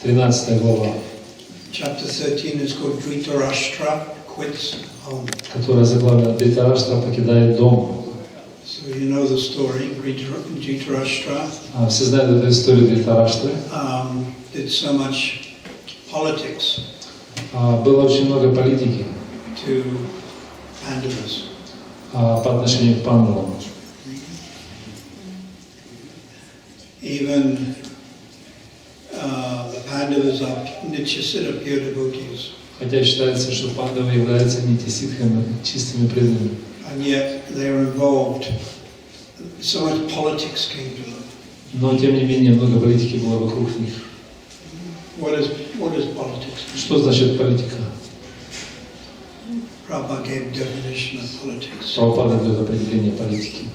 13 глава, Chapter 13 is called Dhritarashtra quits home. которая заглавлена «Дритараштра покидает дом». So you know the story, Dhritarashtra Все знают эту историю Дритараштры. did so much politics Было очень много политики to Pandavas. по отношению к пандавам. Even the Pandavas are Nityasiddha pure devotees. Хотя считается, что пандавы являются нитисидхами, чистыми преданными. And yet they are involved. So much politics came to them. Но тем не менее много политики было вокруг них. What is politics? Что значит политика? Prabhupada gave definition of politics. Прабхупада дает определение политики.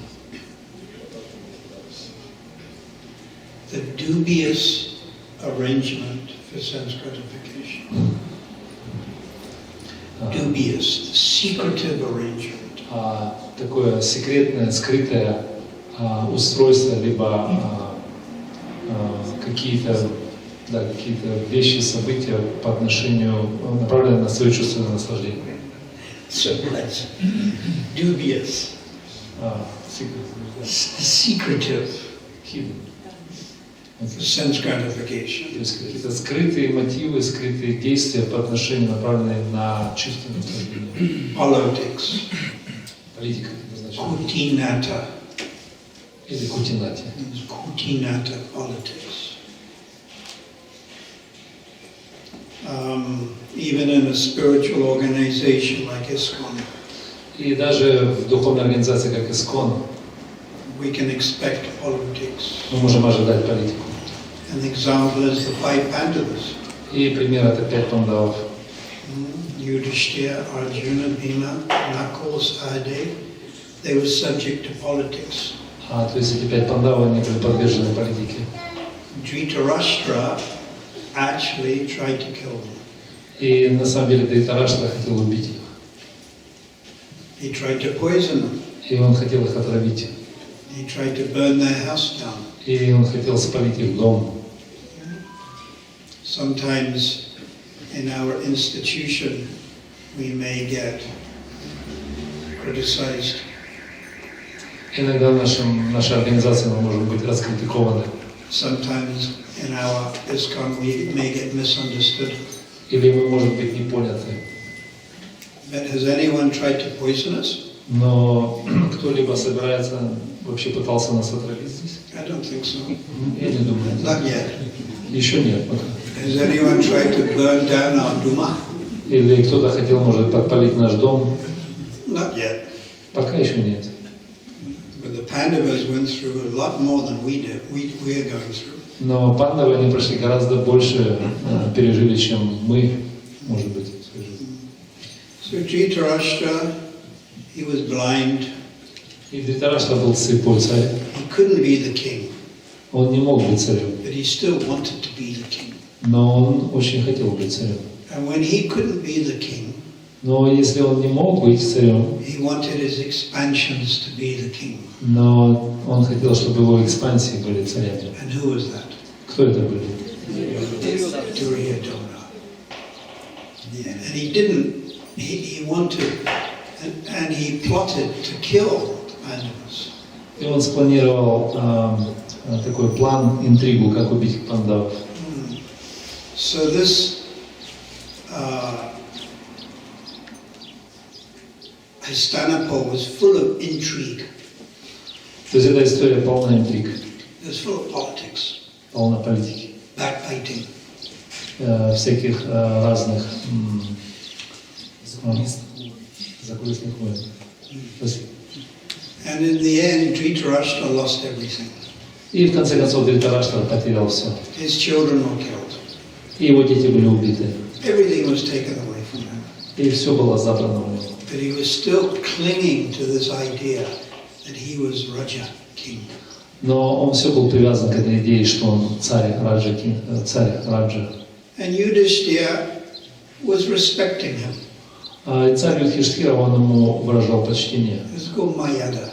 The dubious arrangement for sense gratification. Dubious, secretive arrangement. Такое секретное, скрытое устройство, либо какие-то вещи, события по отношению, направленные на свое чувственное наслаждение. Surprise. Dubious. Secretive. Sense gratification. То есть какие-то скрытые мотивы, скрытые действия по отношению, направленные на чувственное наслаждение. Politics. Политика, это значит. Kutinata. Или кутинати. Kutinata politics. Even in a spiritual organization like ИСККОН. И даже в духовной организации, как ИСККОН, we can expect politics. мы можем ожидать политику. An example is the 5 Pandavas. И пример это 5 пандавов. Yudhishthira, Arjuna, Bhima, Nakul, Sahadev. They were subject to politics. То есть эти 5 пандавов, они были подвержены политике. Dhritarashtra actually tried to kill them. И на самом деле Дритараштра хотел убить их. He tried to poison them. И он хотел их отравить. He tried to burn their house down. И он хотел спалить их дом. Sometimes in our institution we may get criticized. Иногда в нашей организации мы можем быть раскритикованы. Sometimes in our ИСККОН we may get misunderstood. Или мы можем быть не поняты. But has anyone tried to poison us? Но кто-либо собирается, вообще пытался нас отравить здесь? I don't think so. Я не думаю. Not yet. Еще нет пока. Has anyone tried to burn down our Duma? Или кто-то хотел, может, подпалить наш дом? Not yet. Пока еще нет. But the Pandavas went through a lot more than we did. We are going through. Но пандавы, они прошли гораздо больше, пережили, чем мы, может быть. So Dhritarashtra, he was blind. И Дритараштра был слепой царь. He couldn't be the king. Он не мог быть царем. But he still wanted to be the king. Но он очень хотел быть царем. And when he couldn't be the king, Но если он не мог быть царем, he wanted his expansions to be the king. но он хотел, чтобы его экспансии были царями. And who was that? Кто это были? Duryodhana. And he didn't. He wanted, and he plotted to kill the Pandavas. И он спланировал такой план, интригу, как убить пандавов. So this Hastinapur was full of intrigue. То есть эта история полна интриг, It was full of politics, полна политики, backbiting. всяких разных закулисных войн. And in the end, Dhritarashtra lost everything. И в конце концов Дритараштра потерял все. His children were killed. И его дети были убиты. Everything was taken away from him. И все было забрано у него. But he was still clinging to this idea that he was Raja, king. Но он все был привязан к этой идее, что он царь Раджа. And Yudhishthira was respecting him. И царь Юдхиштхира, он ему выражал почтение. It's called Mayada.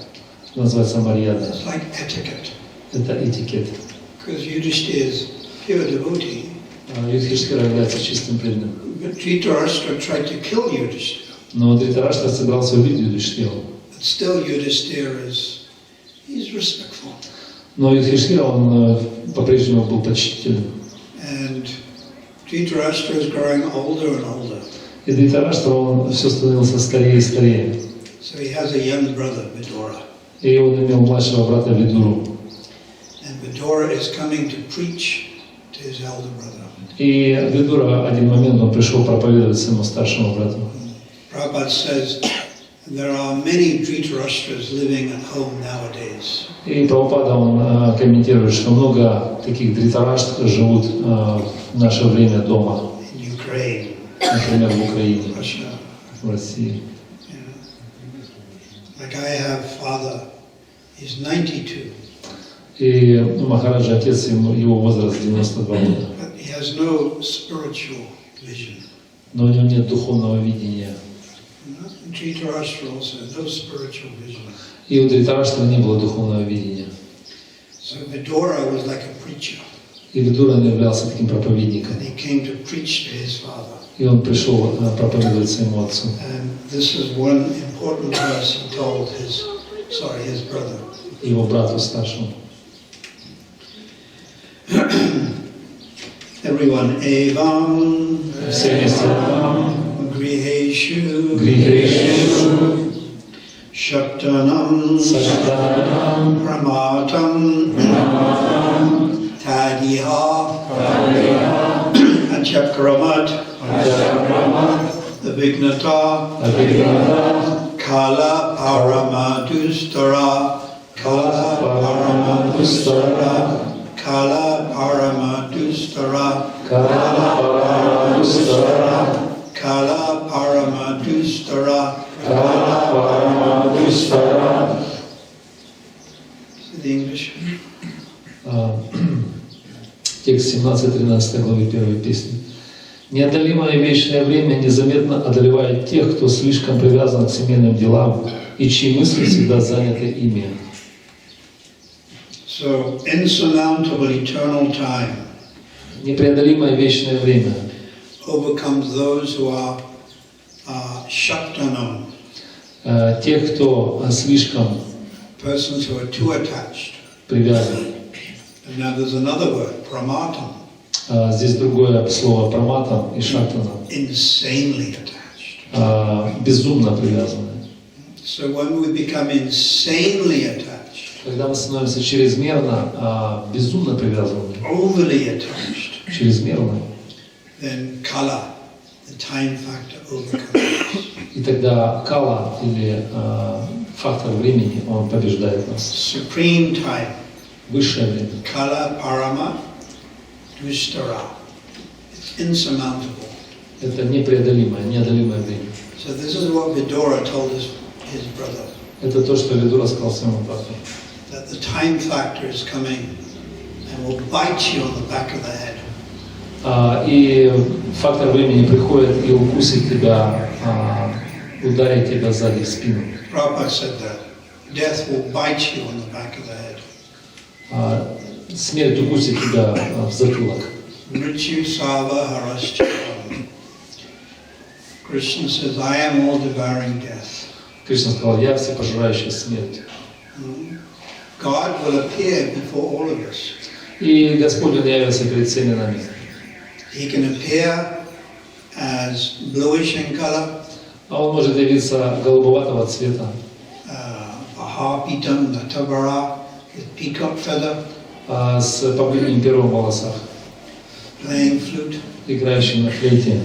Называется Марьяда. It's like etiquette. Это этикет. Because Yudhishthira is pure devotee. Юдхиштхира является чистым преданным. But Dhritarashtra tried to kill Yudhishthira. Но Дритараштра собирался убить Юдхиштхиру. But still Yudhishthira he's respectful. Но Юдхиштхира, он по-прежнему был почтительным. And Dhritarashtra is growing older and older. И Дритараштра, он все становился старее и старее. So he has a young brother, Vidura. И он имел младшего брата Видуру. And Vidura is coming to preach to his elder brother. И Видура один момент он пришел проповедовать своему старшему брату. Prabhupada says there are many Dhritarashtras living at home nowadays. И Прабхупада, он комментирует, что много таких Дритараштр живут в наше время дома. In Ukraine, Например, в Украине, Russia. в России. Like I have father, he's 92. И Махараджа, отец, его возраст 92 года. But he has no spiritual vision. Но у него нет духовного видения. Dhritarashtra also no spiritual vision. И у Дритараштра не было духовного видения. So Vidura was like a preacher. И Видура являлся таким проповедником. And he came to preach to his father. И он пришел проповедовать своему отцу. And this is one important verse he told his brother. Его брату старшему. Everyone, evam, Все вместе. griheshu, shaktanam, pramatam, tadiha, achakramat, the vignata, kala paramadustara, kala paramadustara, kala paramadustara, kala paramadustara, kala paramadustara, kala paramadustara. Is the English? Текст 17-13 главы 1 песни. Неодолимое вечное время незаметно одолевает тех, кто слишком привязан к семейным делам и чьи мысли всегда заняты ими. So, insurmountable eternal time Непреодолимое вечное время overcomes those who are shaktanam, тех, кто слишком persons who are too attached. привязан. And now there's another word, pramatam, Здесь другое слово праматам и шактанам. insanely attached. Безумно привязаны. So when we become insanely attached, Когда мы становимся чрезмерно, безумно привязаны, overly attached, чрезмерно, then kala, the time factor, overcomes. и тогда кала или фактор времени, он побеждает нас. Supreme time, Высшее время. kala parama dustara. It's insurmountable. Это непреодолимое, неодолимое время. So this is what Vidura told his brother, Это то, что Видура сказал своему брату. that the time factor is coming and will bite you on the back of the head. И фактор времени приходит и укусит тебя, ударит тебя сзади в спину. Prabhupada said that. Death will bite you on the back of the head. Смерть укусит тебя в затылок. Mrityu sava harascha. Krishna says, I am all devouring death. Кришна сказал, я всепожирающая смерть. God will appear before all of us. И Господь Он явится перед всеми нами. He can appear as bluish in color, Он может явиться голубоватого цвета, Ahapitam Natabara, with peacock feather, с павлиним пером в волосах, playing flute. играющим на флейте.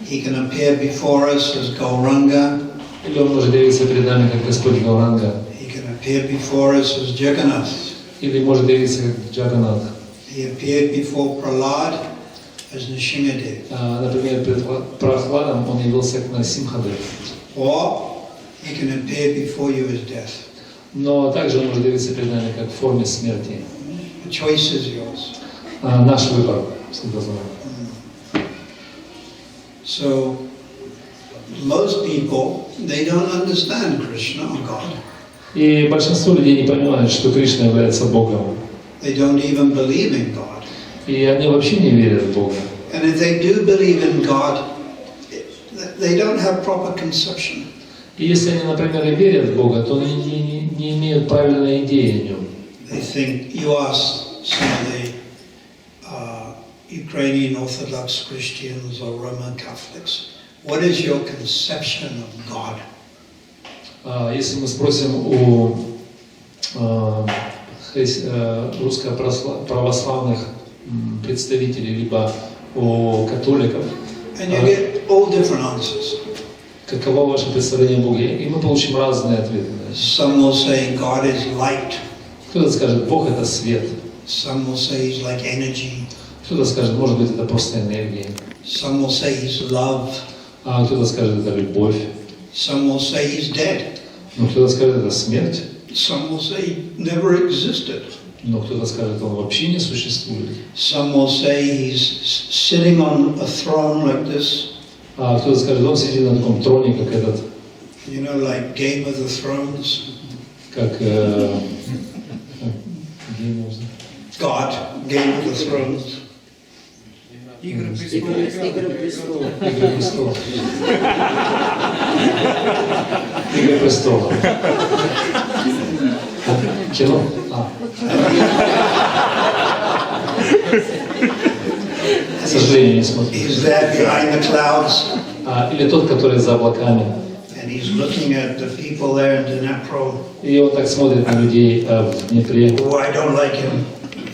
He can appear before us as Gauranga. Или Он может явиться перед нами, как Господь Гауранга. He can appear before us as Jagannath. Или может явиться, как Джаганнат. He appeared before Prahlad as Nrsimhadev. Например, перед Прохладом Он явился как Нарсимхадев. Or he can appear before you as death. Но также Он может явиться перед нами, как в форме смерти. The choice is yours. Наш выбор всегда за нами. So, most people, they don't understand Krishna or God. И большинство людей не понимают, что Кришна является Богом. They don't even believe in God. И они вообще не верят в Бога. And if they do believe in God, they don't have proper conception. И если они, например, и верят в Бога, то они не имеют правильной идеи о Нем. They think, you ask some of the Ukrainian Orthodox Christians or Roman Catholics, what is your conception of God? Если мы спросим у русско-православных представителей, либо у католиков, And you get all different answers. каково ваше представление о Боге? И мы получим разные ответы. Some will say God is light. Кто-то скажет, Бог это свет. Some will say He's like energy. Кто-то скажет, может быть, это просто энергия. Some will say He's love. А кто-то скажет, это любовь. Some will say He's dead. Ну, кто-то скажет, это смерть. Some will say He never existed. Но кто-то скажет, он вообще не существует. Some will say He's sitting on a throne like this. А кто-то скажет, он сидит на таком троне, как этот. You know, like Game of the Thrones. Как God, Game of the Thrones. Игры престолов. Игры престолов. Игры престолов. Кино? К сожалению, не смотрю. He's there behind the clouds. Или тот, который за облаками. And he's looking at the people there in Dnipro. И он так смотрит на людей в Днепре. Oh, I don't like him.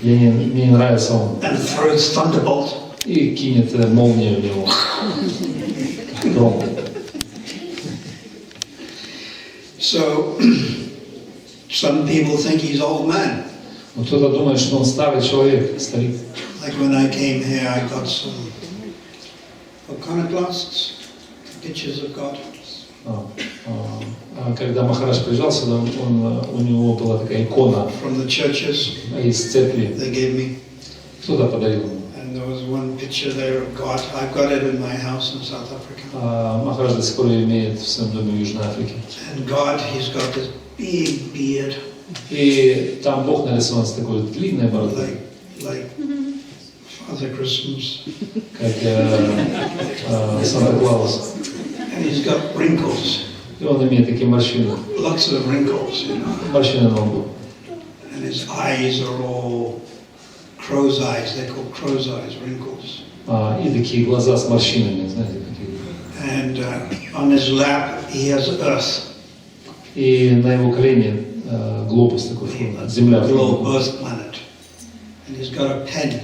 Мне не нравится он. And throws thunderbolt. И кинет молнию в него. Гром. So, some people think he's old man. Но кто-то думает, что он старый человек, старик. Like when I came here, I got some iconoclasts, pictures of God. Когда Махарадж приезжал сюда, у него была такая икона From the churches из церкви. they gave me. Кто-то подарил ему. And there was one picture there of God. I've got it in my house in South Africa. Махарадж до сих пор имеет в своем доме в Южной Африке. And God, he's got this big beard. И там Бог нарисован с такой длинной бородой. Like Father Christmas. Как Санта-Клаус. And he's got wrinkles. И он имеет такие морщины. Lots of wrinkles, you know. Морщины на лбу. And his eyes are all crow's eyes. They're called crow's eyes, wrinkles. И такие глаза с морщинами, знаете, какие. And on his lap, he has earth. И на его колене глобус такой, земля. A little earth planet. And he's got a pen.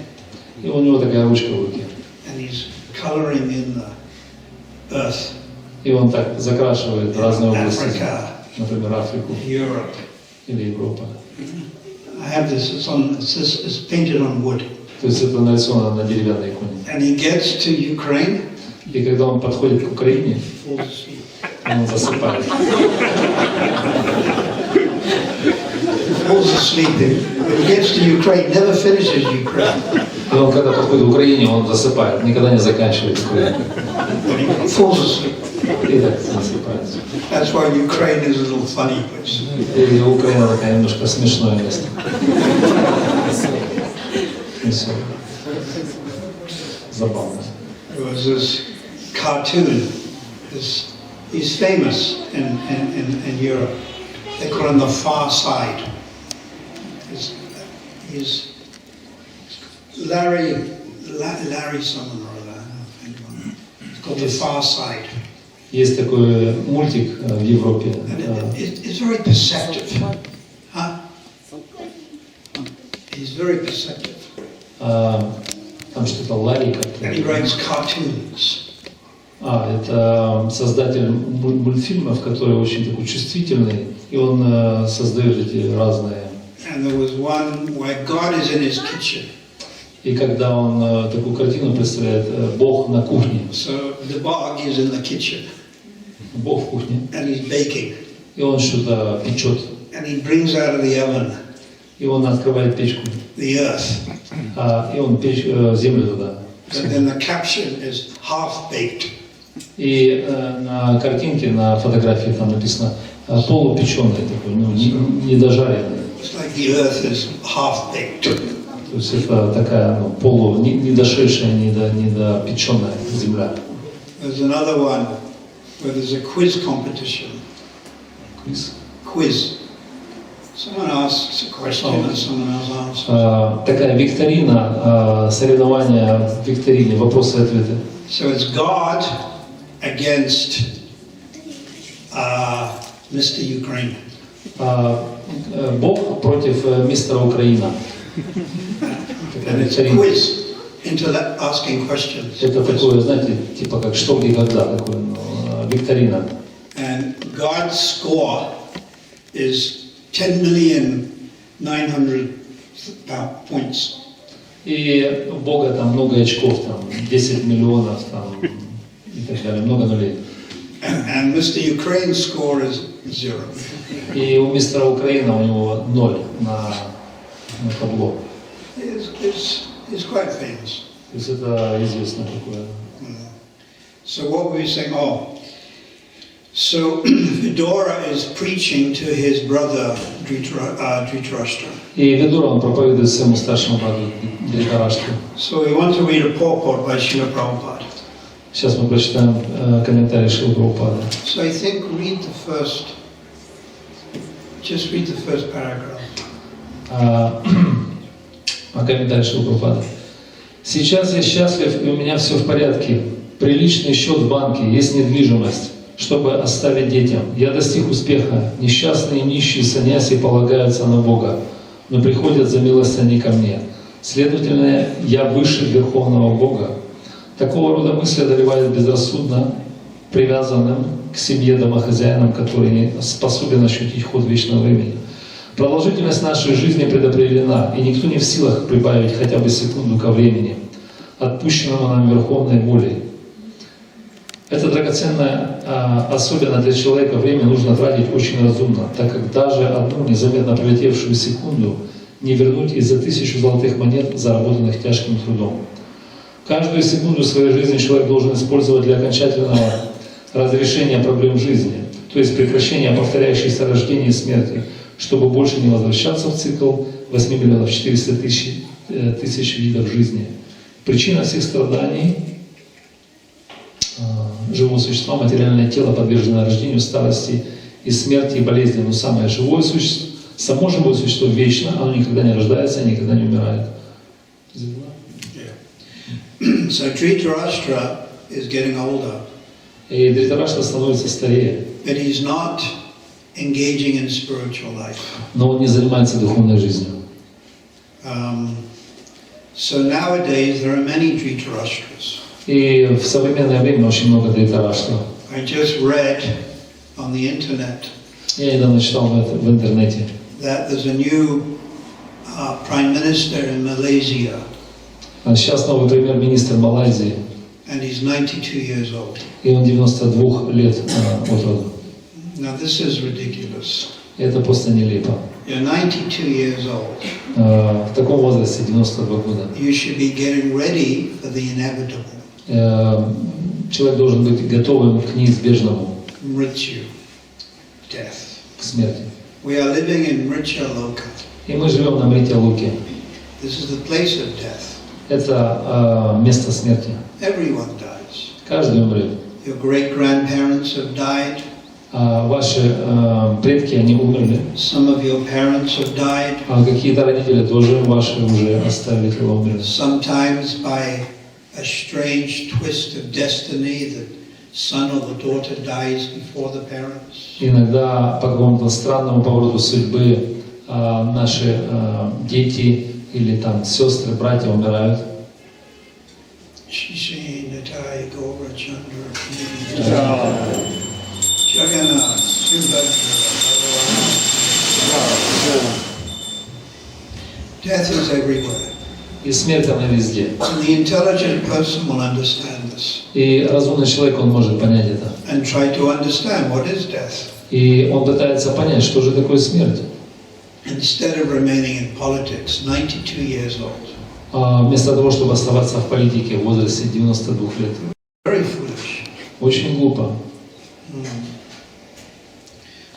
И у него такая ручка в руке. And he's coloring in the earth. И он так закрашивает разные области, Africa, например, Африку Europe. или Европу. I have this. It's painted on wood. То есть это нарисовано на деревянной иконе. And he gets to Ukraine. И когда он подходит к Украине, Falls asleep. он засыпает. Falls asleep. When he gets to Ukraine, never finishes Ukraine. И он, когда подходит к Украине, он засыпает, никогда не заканчивает Украину. Falls asleep. И так засыпает. That's why Ukraine is a little funny place. И Украина такая немножко смешное место. Веселое. Забавно. There was this cartoon. He's famous in Europe. They call him the Far Side. He's Larry someone or other. It's called the Far Side. Есть такой мультик в Европе. And it's very perceptive. Huh? He's very perceptive. Там что-то Ларри как-то. And he writes cartoons. Это создатель мультфильмов, который очень такой чувствительный, и он создает эти разные. And there was one where God is in his kitchen. И когда он такую картину представляет, Бог на кухне. So the Bog is in the kitchen. Бог в кухне. And he's baking. И он что-то печет. And he brings out of the oven И он открывает печку. the earth. И он землю туда. And then the caption is half-baked. И на картинке, на фотографии там написано полупеченый такой, недожаренный. It's like the earth is half-baked. То есть это такая не дошедшая, не допеченная земля. There's another one where there's a quiz competition. Quiz. Someone asks a question and someone else answers. Такая викторина, соревнования в викторине, вопросы и ответы. So it's God against Mr. Ukraine. Бог против мистера Украина. And it's a quiz into asking questions. Это такое, знаете, типа как что, где, когда, такое, викторина. And God's score is 10,900,000 points. И у Бога там много очков, там 10 миллионов, там и так далее, много нулей. And Mr. Ukraine's score is 0. И у мистера Украина у него 0 на табло. He's quite famous. То есть это известно такое. So what were we saying? So Vidura is preaching to his brother Dhritarashtra. И Видура он проповедует своему старшему брату Dhritarashtra. So we want to read a purport by Шрилы Прабхупады. Сейчас мы прочитаем комментарий Шрилы Прабхупады. So I think just read the first paragraph. Комментарий Шрилы Прабхупады. Сейчас я счастлив, и у меня все в порядке. Приличный счет в банке, есть недвижимость, чтобы оставить детям. Я достиг успеха. Несчастные нищие саньяси полагаются на Бога, но приходят за милостью не ко мне. Следовательно, я выше Верховного Бога. Такого рода мысли одолевают безрассудно привязанным к семье домохозяинам, который не способен ощутить ход вечного времени. Продолжительность нашей жизни предопределена, и никто не в силах прибавить хотя бы секунду ко времени, отпущенному нам Верховной волей. Это драгоценное, особенно для человека, время нужно тратить очень разумно, так как даже одну незаметно пролетевшую секунду не вернуть из-за 1000 золотых монет, заработанных тяжким трудом. Каждую секунду своей жизни человек должен использовать для окончательного разрешения проблем жизни, то есть прекращения повторяющихся рождения и смерти, чтобы больше не возвращаться в цикл 8,400,000 видов жизни. Причина всех страданий живого существа, материальное тело, подвержено рождению, старости и смерти и болезни. Но самое живое существо, само живое существо вечно, оно никогда не рождается, никогда не умирает. So Dhritarashtra is getting older. И Dhritarashtra становится старее. But he's not engaging in spiritual life. Но он не занимается духовной жизнью. So nowadays there are many Dhritarashtras. И в современное время очень много Dhritarashtra. I just read on the internet. Я недавно читал в интернете. That there's a new prime minister in Malaysia. Сейчас новый премьер-министр Малайзии. And he's 92 years old. И он 92 лет от роду. Now this is ridiculous. Это просто нелепо. You're 92 years old. В таком возрасте, 92 года. You should be getting ready for the inevitable. Человек должен быть готовым к неизбежному. Mrityu, death. К смерти. We are living in Mritya Loka. И мы живем на Мритя-Локе. This is the place of death. Это место смерти. Everyone dies. Каждый умрет. Your great-grandparents have died. Ваши предки, они умерли. Some of your parents have died. Какие-то родители тоже ваши уже оставили тело, умерли. Sometimes by a strange twist of destiny, the son or the daughter dies before the parents. Иногда по какому-то странному повороту судьбы наши дети или там сестры, братья умирают. Death is everywhere. И смерть она везде. And the intelligent person will understand this. И разумный человек, он может понять это. And try to understand what is death. И он пытается понять, что же такое смерть. Instead of remaining in politics, 92 years old. Вместо того, чтобы оставаться в политике в возрасте 92 лет. Very foolish. Очень глупо.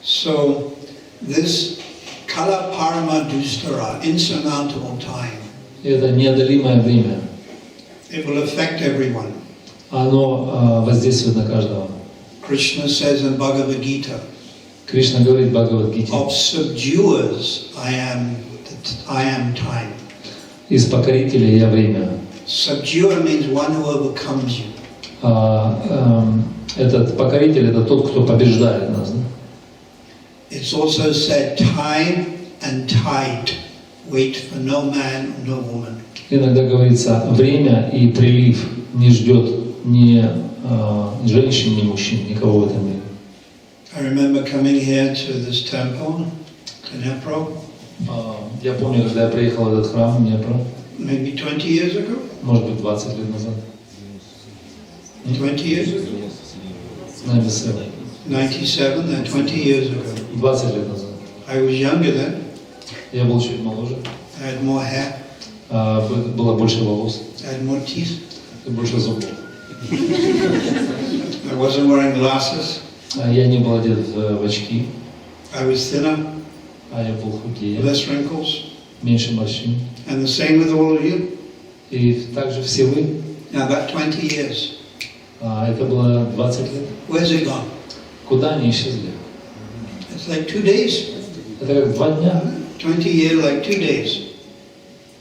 So this Kala Parama Dustara, insurmountable time, Это неодолимое время. It will affect everyone. Оно воздействует на каждого. Krishna says in Bhagavad Gita, Кришна говорит в Бхагавад-гите: of subduers I am time. из покорителей я время. Subduer means one who overcomes you. Этот покоритель — это тот, кто побеждает нас. Да? It's also said time and tide wait for no man, no woman. Иногда говорится, время и прилив не ждет ни женщин, ни мужчин, никого в этом мире. I remember coming here to this temple, to Nepal, Я помню, когда я приехал в этот храм в Днепр, maybe 20 years ago. может быть, 20 лет назад. 20 years ago? 97. 97, 20 years ago. 20 лет назад. I was younger then. Я был чуть моложе. I had more hair. Было больше волос I had more teeth. и больше зубов. I wasn't wearing glasses. Я не был одет в очки, I was thinner, а я был худее, less wrinkles. меньше морщин. And the same with all of you. И также все вы. Now that 20 years. Это было 20 лет. Where's it gone? Куда они исчезли? It's like 2 days. Это как 2 дня. 20 years, like 2 days.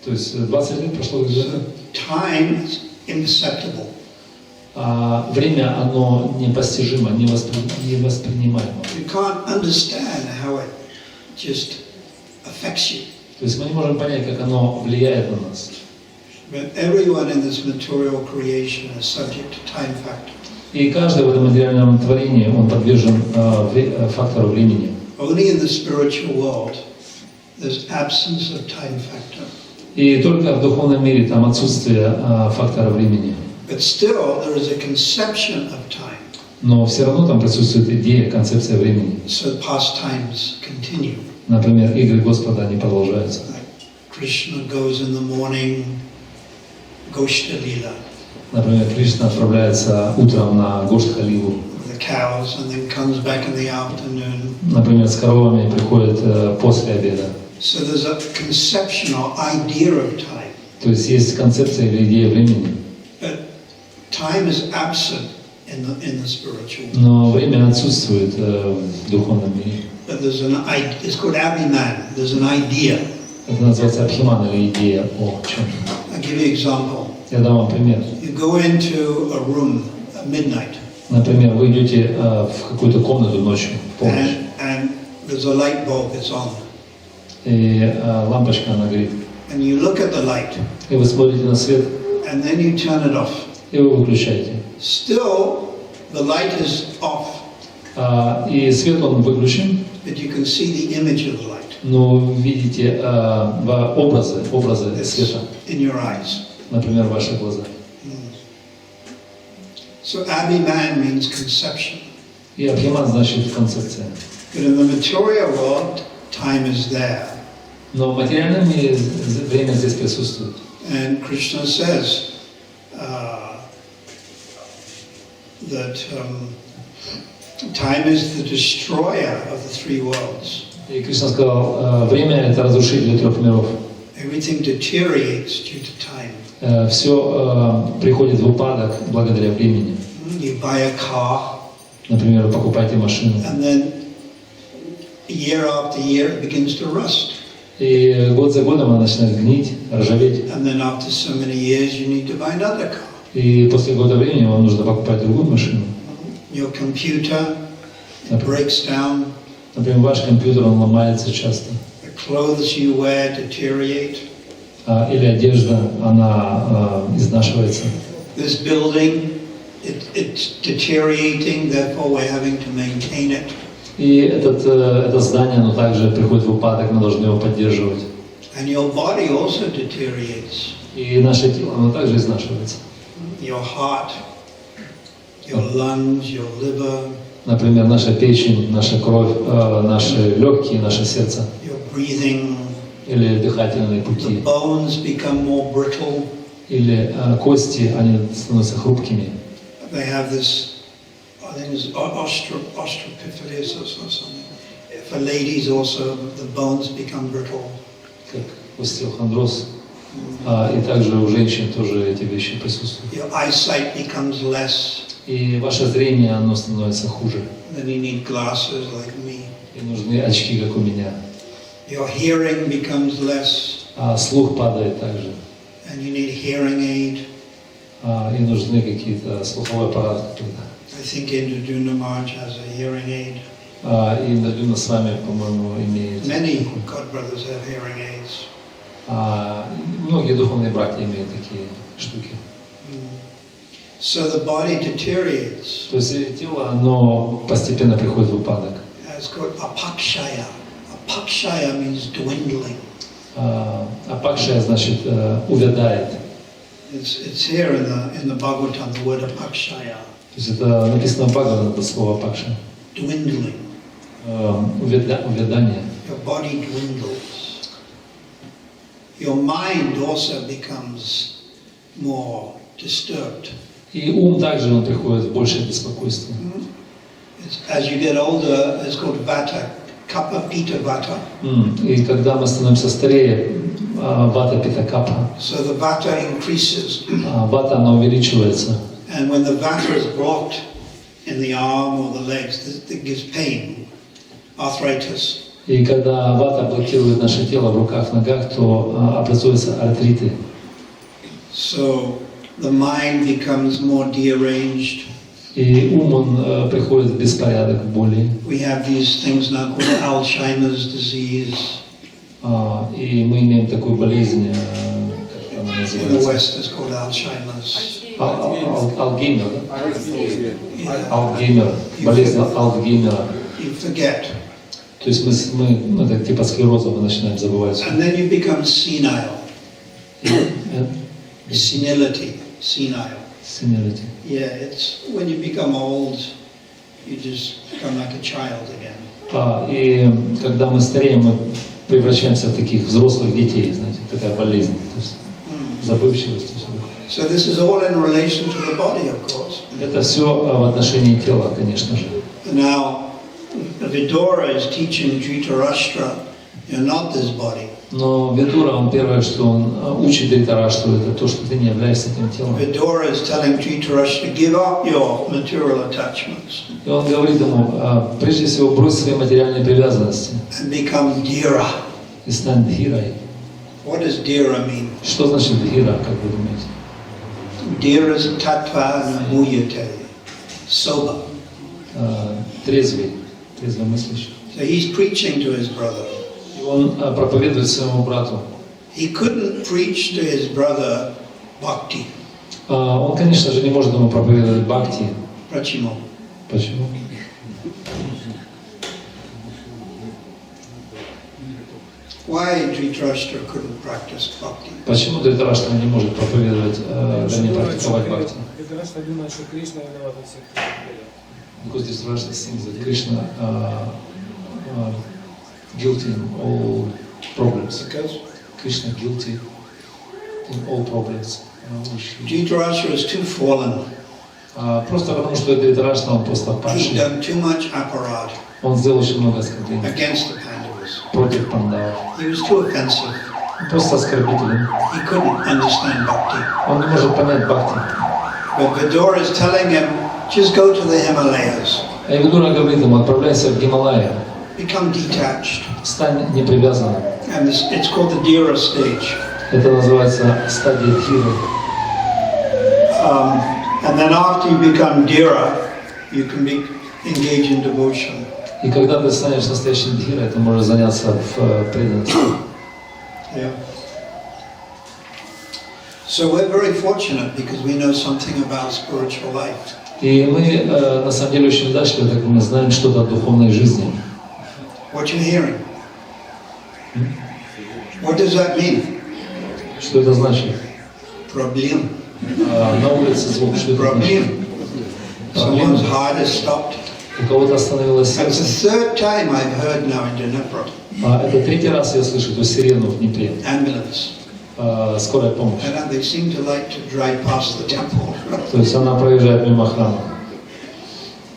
То есть 20 лет прошло как 2 дня. Time is imperceptible. Время, оно непостижимо, невоспринимаемо. You can't understand how it just affects you. То есть мы не можем понять, как оно влияет на нас. But everyone in this material creation is subject to time factor. И каждый в этом материальном творении, он подвержен фактору времени. Only in the spiritual world there's absence of time factor. И только в духовном мире там отсутствие фактора времени. But still there is a conception of time. Но все равно там присутствует идея, концепция времени. So pastimes continue. Например, игры Господа, они продолжаются. Like Krishna goes in the morning, Goshtalila, Например, Кришна отправляется утром на Гоштха-лилу. with the cows, and then comes back in the afternoon. Например, с коровами приходит после обеда. So there's a conception or idea of time. То есть есть концепция или идея времени. But time is absent in the spiritual world. Но время отсутствует в духовном мире. But there's it's called Abhiman. There's an idea. Это называется абхиман или идея о чем-то. I'll give you an example. Я дам вам пример. You go into a room at midnight. Например, вы идете в какую-то комнату ночью, в полночь, And there's a light bulb, it's on. и лампочка она горит. And you look at the light, И вы смотрите на свет, and then you turn it off. и вы выключаете. Still, the light is off, И свет он выключен, but you can see the image of the light. но вы видите образы It's света, in your eyes. например, ваши глаза. So Abhiman means conception. И абхиман значит концепция. But in the material world, time is there. Но в материальном мире время здесь присутствует. And Krishna says that time is the destroyer of the three worlds. И Кришна сказал, время — это разрушитель 3 миров. Everything deteriorates due to time. Все приходит в упадок благодаря времени. You buy a car, Например, вы покупаете машину, and then year after year it begins to rust. и год за годом она начинает гнить, ржаветь. And then after so many years you need to buy another car. И после года времени вам нужно покупать другую машину. Your computer, it breaks down. Например, ваш компьютер, он ломается часто. The clothes you wear deteriorate. Или одежда, она изнашивается. This building, it's deteriorating, therefore we're having to maintain it. И это здание, оно также приходит в упадок, мы должны его поддерживать. And your body also deteriorates. И наше тело, оно также изнашивается. Your heart, your lungs, your liver, Например, наша печень, наша кровь, наши легкие, наше сердце. your breathing. Или дыхательные The пути. bones become more brittle. Или кости, они становятся хрупкими. They have this, I think it's osteoporosis or something. For ladies also, the bones become brittle. Как остеохондроз. И также у женщин тоже эти вещи присутствуют. Your eyesight becomes less. И ваше зрение, оно становится хуже. Then you need glasses like me. И нужны очки, как у меня. Your hearing becomes less. А слух падает также. And you need hearing aid. И нужны какие-то слуховые аппараты какие-то. I think Indraduna Maharaj has a hearing aid. И Индрадуна с вами, по-моему, имеет. Many God brothers have hearing aids. Многие духовные братья имеют такие штуки. So the body deteriorates. То есть тело, оно постепенно приходит в упадок. It's called apakshaya. Apakshaya means dwindling. Апакшая значит увядает. It's here in the Bhagavatam, the word apakshaya. То есть это написано в Бхагаватам, это слово апакша. Dwindling. Увядание. Your body dwindles. Your mind also becomes more disturbed. И ум также он приходит в большее беспокойство. As you get older, it's called vata, kapha, pita, vata. И когда мы становимся старее, вата, пита, капха. So the vata increases. Вата, она увеличивается. And when the vata is blocked in the arm or the legs, it gives pain, arthritis. И когда вата блокирует наше тело в руках, ногах, то образуются артриты. So the mind becomes more dearranged. И ум он приходит в беспорядок, в боли. We have these things now called Alzheimer's disease. И мы имеем такую болезнь, как она In the называется? West, it's called Alzheimer's. Алцгеймер, да? Yeah. Алцгеймер, болезнь Алцгеймера. You forget. То есть мы так типа склероза, мы начинаем забывать. And then you become senile. Senility. Senile. Senility. Yeah, it's when you become old, you just become like a child again. И когда мы стареем, мы превращаемся в таких взрослых детей, знаете, такая болезнь, то есть забывчивость. So this is all in relation to the body, of course. Это все в отношении тела, конечно же. Now, Vidura is teaching Dhritarashtra, you're not this body. Но Видура, он первое, что он учит Дритарашту, это то, что ты не являешься этим телом. Vidura is telling Dhritarashtra, give up your material attachments И он говорит ему, прежде всего, брось свои материальные привязанности and become Dhira. и стань дхирой. What does Dhira mean? Что значит дхира, как вы думаете? Dhira is tattva nabhuyate, sober. Трезвый, трезвомыслящий. So he's preaching to his brother. И он проповедует своему брату. He couldn't preach to his brother bhakti. Он, конечно же, не может ему проповедовать бхакти. Prachimo. Почему? Why Dhritarashtra couldn't practice bhakti? Почему Дритараштра не может проповедовать, не практиковать бхакти? Дритараштра думает, что Кришна виноват во всех проблемах. Because Дритараштра thinks that Krishna guilty in all problems. Because Krishna guilty in all problems. Dhritarashtra is too fallen. Просто потому, что Дритараштра, он просто He's падший. done too much aparad Он сделал очень много оскорблений against the Pandavas. против пандавов. He was too offensive. Он просто оскорбителен. He couldn't understand bhakti. Он не может понять бхакти. But Vidura is telling him, just go to the Himalayas. А Видура говорит ему, отправляйся в Гималайя, Become detached. стань непривязанным. And it's called the Dhira stage. Это называется стадия дхиры. And then after you become Dhira, you can engage in devotion. И когда ты станешь настоящим дхирой, ты можешь заняться в преданности. Yeah. So we're very fortunate because we know something about spiritual life. И мы на самом деле очень удачливы, так как мы знаем что-то о духовной жизни. What you hearing? What does that mean? Что это значит? Problem. На улице звук, что это значит? Problem. Someone's heart is stopped. У кого-то остановилось That's сердце. the third time I've heard now in Dnipro. Это третий раз я слышу эту сирену в Днепре. Ambulance. Скорая помощь. And they seem to like to drive past the temple. То есть она проезжает мимо храма.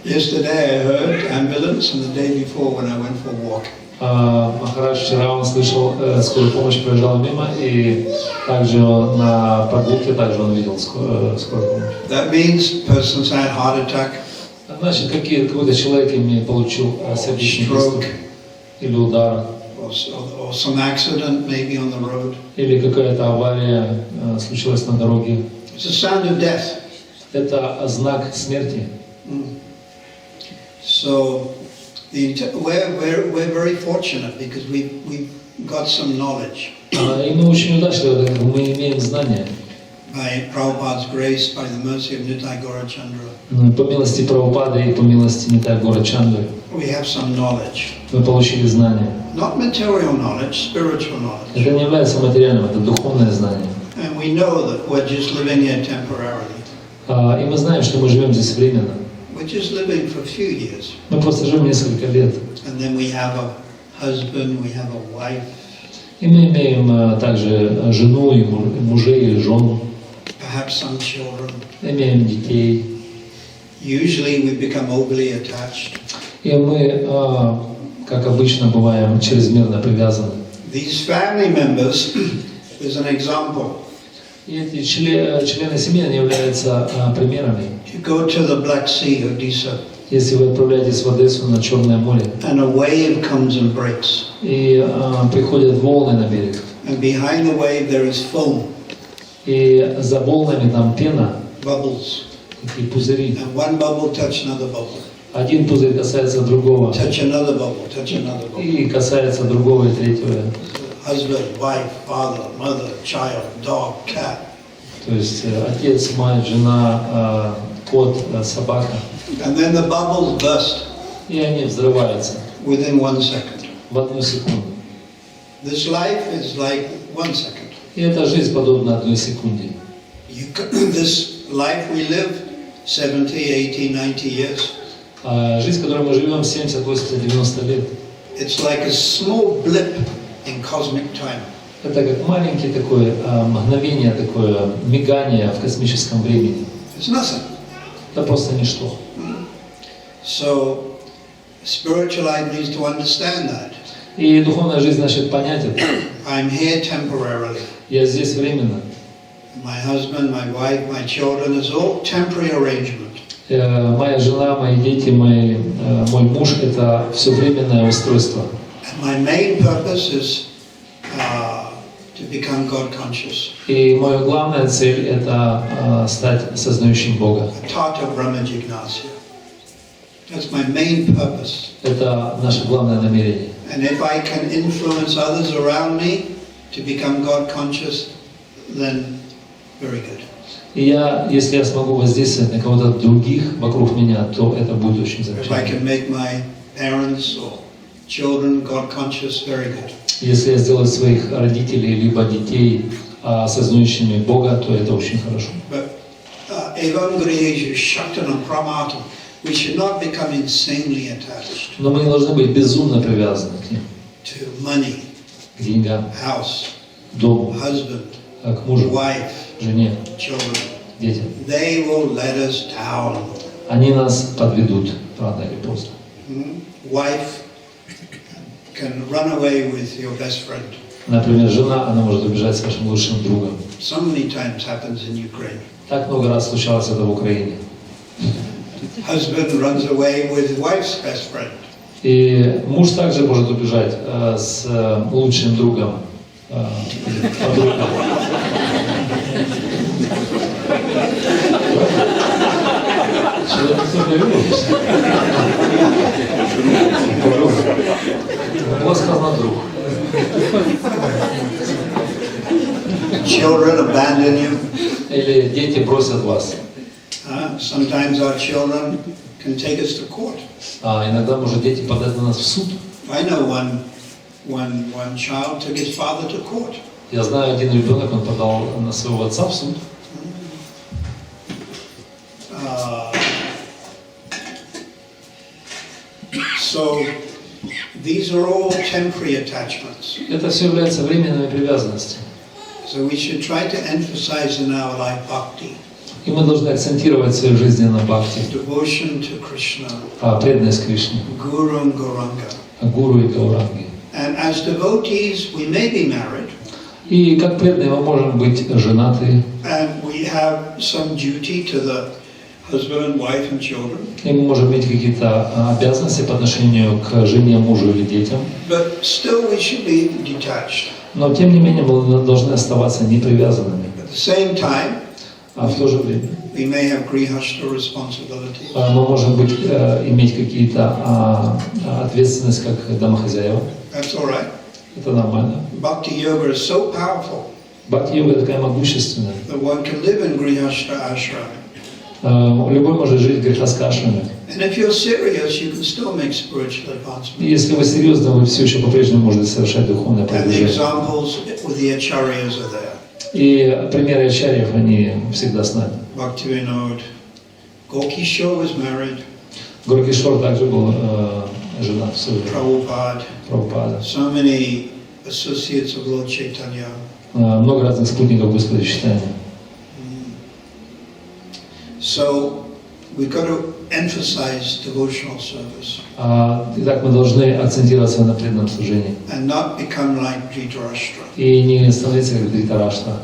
Yesterday I heard ambulance, and the day before when I went for a walk. Махарадж вчера он слышал скорую помощь, проезжал мимо, и также на прогулке также он видел скорую помощь. That means person's had heart attack, Значит, какой-то человек получил сердечный приступ или удар, or some accident maybe on the road. или какая-то авария случилась на дороге. It's a sign of death. Это знак смерти. So we're very fortunate because we've got some knowledge. И мы очень удачливы, мы имеем знания. By Prabhupada's grace, by the mercy of Nitai Gaurachandra, По милости Прабхупады и по милости Нитай Горачандры we have some knowledge. мы получили знания. Not material knowledge, spiritual knowledge. Это не является материальным, это духовное знание. And we know that we're just living here temporarily. И мы знаем, что мы живем здесь временно. We're just living for a few years. Мы просто живем несколько лет. And then we have a husband, we have a wife. И мы имеем также жену, и мужей, и жен. Perhaps some children. Имеем детей. Usually we become overly attached. И мы, как обычно, бываем чрезмерно привязаны. These family members is an example. И эти члены семьи они являются примерами. You go to the Black Sea, Odisha, Если вы отправляетесь в Одессу на Черное море, and a wave comes and breaks. и приходят волны на берег, And behind the wave there is foam, и за волнами там пена, bubbles. такие пузыри. And one bubble touch another bubble. Один пузырь касается другого, Touch another bubble, touch another bubble. и касается другого и третьего. Husband, wife, father, mother, child, dog, cat. То есть отец, мать, жена, кот, собака. And then the bubbles burst И они взрываются within 1 second. в одну секунду. This life is like 1 second. И эта жизнь подобна одной секунде. This life we live 70, 80, 90 years. Жизнь, в которой мы живем 70, 80, 90 лет, It's like a small blip in cosmic time. это как маленькое такое мгновение, такое мигание в космическом времени. It's nothing. Это просто ничто. So spiritual life needs to understand that. И духовная жизнь значит понять это. I'm here temporarily. Я здесь временно. My husband, my wife, my children is all temporary arrangement. Моя жена, мои дети, мой муж – это все временное устройство. And my main purpose is to become God conscious. И моя главная цель – это стать сознающим Бога. Tata Brahma Jignasya. That's my main purpose. Это наше главное намерение. And if I can influence others around me to become God conscious, then very good. И если я смогу воздействовать на кого-то других вокруг меня, то это будет очень If I замечательно. can make my parents or children God conscious, very good. Если я сделаю своих родителей либо детей сознающими Бога, то это очень хорошо. But evam griyeju shaktanam pramatam. We should not become insanely attached Но мы не должны быть безумно привязаны к ним, to money, к деньгам, house, дому, husband, к мужу, wife, жене, children. детям. They will let us down. Они нас подведут, рано или поздно. Wife can run away with your best friend. Например, жена, она может убежать с вашим лучшим другом. So many times happens in Ukraine. Так много раз случалось это в Украине. Husband runs away with wife's best friend. И муж также может убежать с лучшим другом, подругой. Было сказано друг. Children abandon you. Или дети бросят вас. Sometimes our children can take us to court. Иногда, может, дети подать на нас в суд. I know one child took his father to court. Я знаю, один ребенок, он подал на своего отца в суд. So these are all temporary attachments. Это все является временными привязанностями. So we should try to emphasize in our life bhakti. И мы должны акцентировать в своей жизни на бхакти, Devotion to Krishna. преданность Кришне, Guru and Gauranga. гуру и гауранги. And as devotees, we may be married, И как преданные мы можем быть женаты, and we have some duty to the husband and wife and children. и мы можем иметь какие-то обязанности по отношению к жене, мужу или детям. But still we should be detached. Но тем не менее мы должны оставаться непривязанными. At the same time, А в то же время we may have grihastha responsibilities. мы можем иметь какие-то ответственность как домохозяева. That's all right. Это нормально. Bhakti yoga is so powerful Бхакти-йога такая могущественная. that one can live in grihastha ashram. Любой может жить в грехаскашраме. And if you're serious, you can still make spiritual advancement. И если вы серьезно, вы все еще по-прежнему можете совершать духовное And the продвижение. examples with the acharyas are there. И примеры ачарьев, они всегда с нами. Bhaktivinoda. Gokisho was married. Горкишор также был женат в свое время. Prabhupada. Прабхупада. So many associates of Lord Chaitanya. Много разных спутников Господа читания. So we've got to emphasize devotional service Итак, мы должны акцентироваться на преданном служении. and not become like Dhritarashtra. И не становиться как Дритараштра.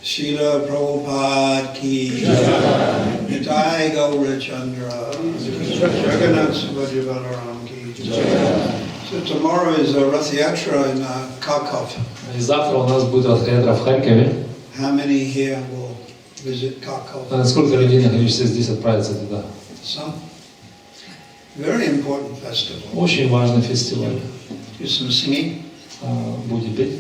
Srila Prabhupada ki Nitai Gaura Chandra Jagannath Subhadra Balaram ki. So tomorrow is a Rath Yatra in Kharkov. И завтра у нас будет Радха-ятра в Харькове. How many here will visit Kharkov? Сколько людей, находящихся здесь, отправится туда? Some. Very important festival. Очень важный фестиваль. Do some singing. Будете петь?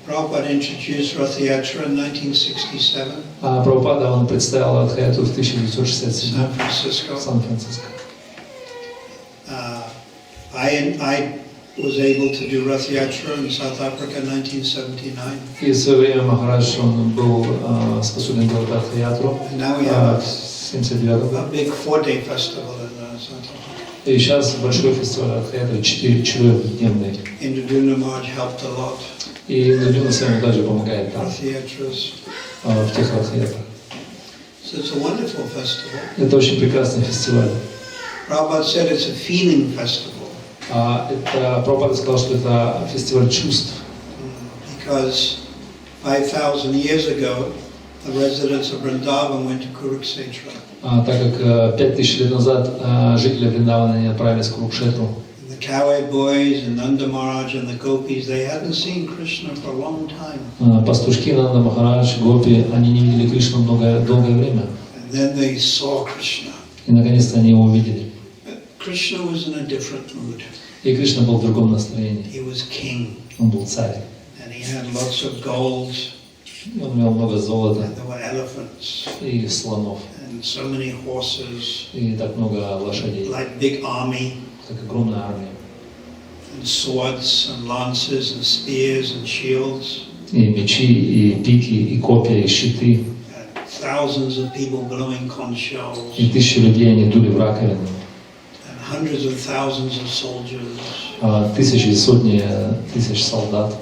Prabhupada introduced Rath Yatra in 1967 Прабхупада, он представил Радха-ятру в 1967 San в Francisco. Сан-Франциско. I was able to do Rath Yatra in South Africa in 1979. И в свое время Махарадж, он был способен делать Радха-ятру And now we have в 79 году. a big 4-day festival in South Africa. И сейчас большой фестиваль Радха-ятры, 4-дневный. Indraduna Maharaj helped a lot. И Индрадюна с вами также помогает там, Rath Yatras. в тех Радха-ятрах. So it's a wonderful festival. Это очень прекрасный фестиваль. Prabhupada said it's a feeling festival Прабхупада сказал, что это фестиваль чувств. because 5,000 years ago, the residents of Vrindavan went to Kurukshetra. Так как 5000 лет назад жители Вриндавана они отправились к Курукшетру. And the Cowherd boys and Nanda Maharaj and the gopis, they hadn't seen Krishna for a long time. Пастушки Нанда Махарадж, гопи, они не видели Кришну долгое время. And then they saw Krishna. И наконец-то они его увидели. Krishna was in a different mood. И Кришна был в другом настроении. He was king, Он был царь. and he had lots of gold, Он имел много золота and there were elephants, и слонов, and so many horses, и так много лошадей, like big army, как огромная армия. and swords, and lances, and spears, and shields, И мечи, и пики, и копья, и щиты. and thousands of people blowing conch shells, И тысячи людей они дули в раковину. and hundreds of thousands of soldiers. Тысячи и сотни тысяч солдат.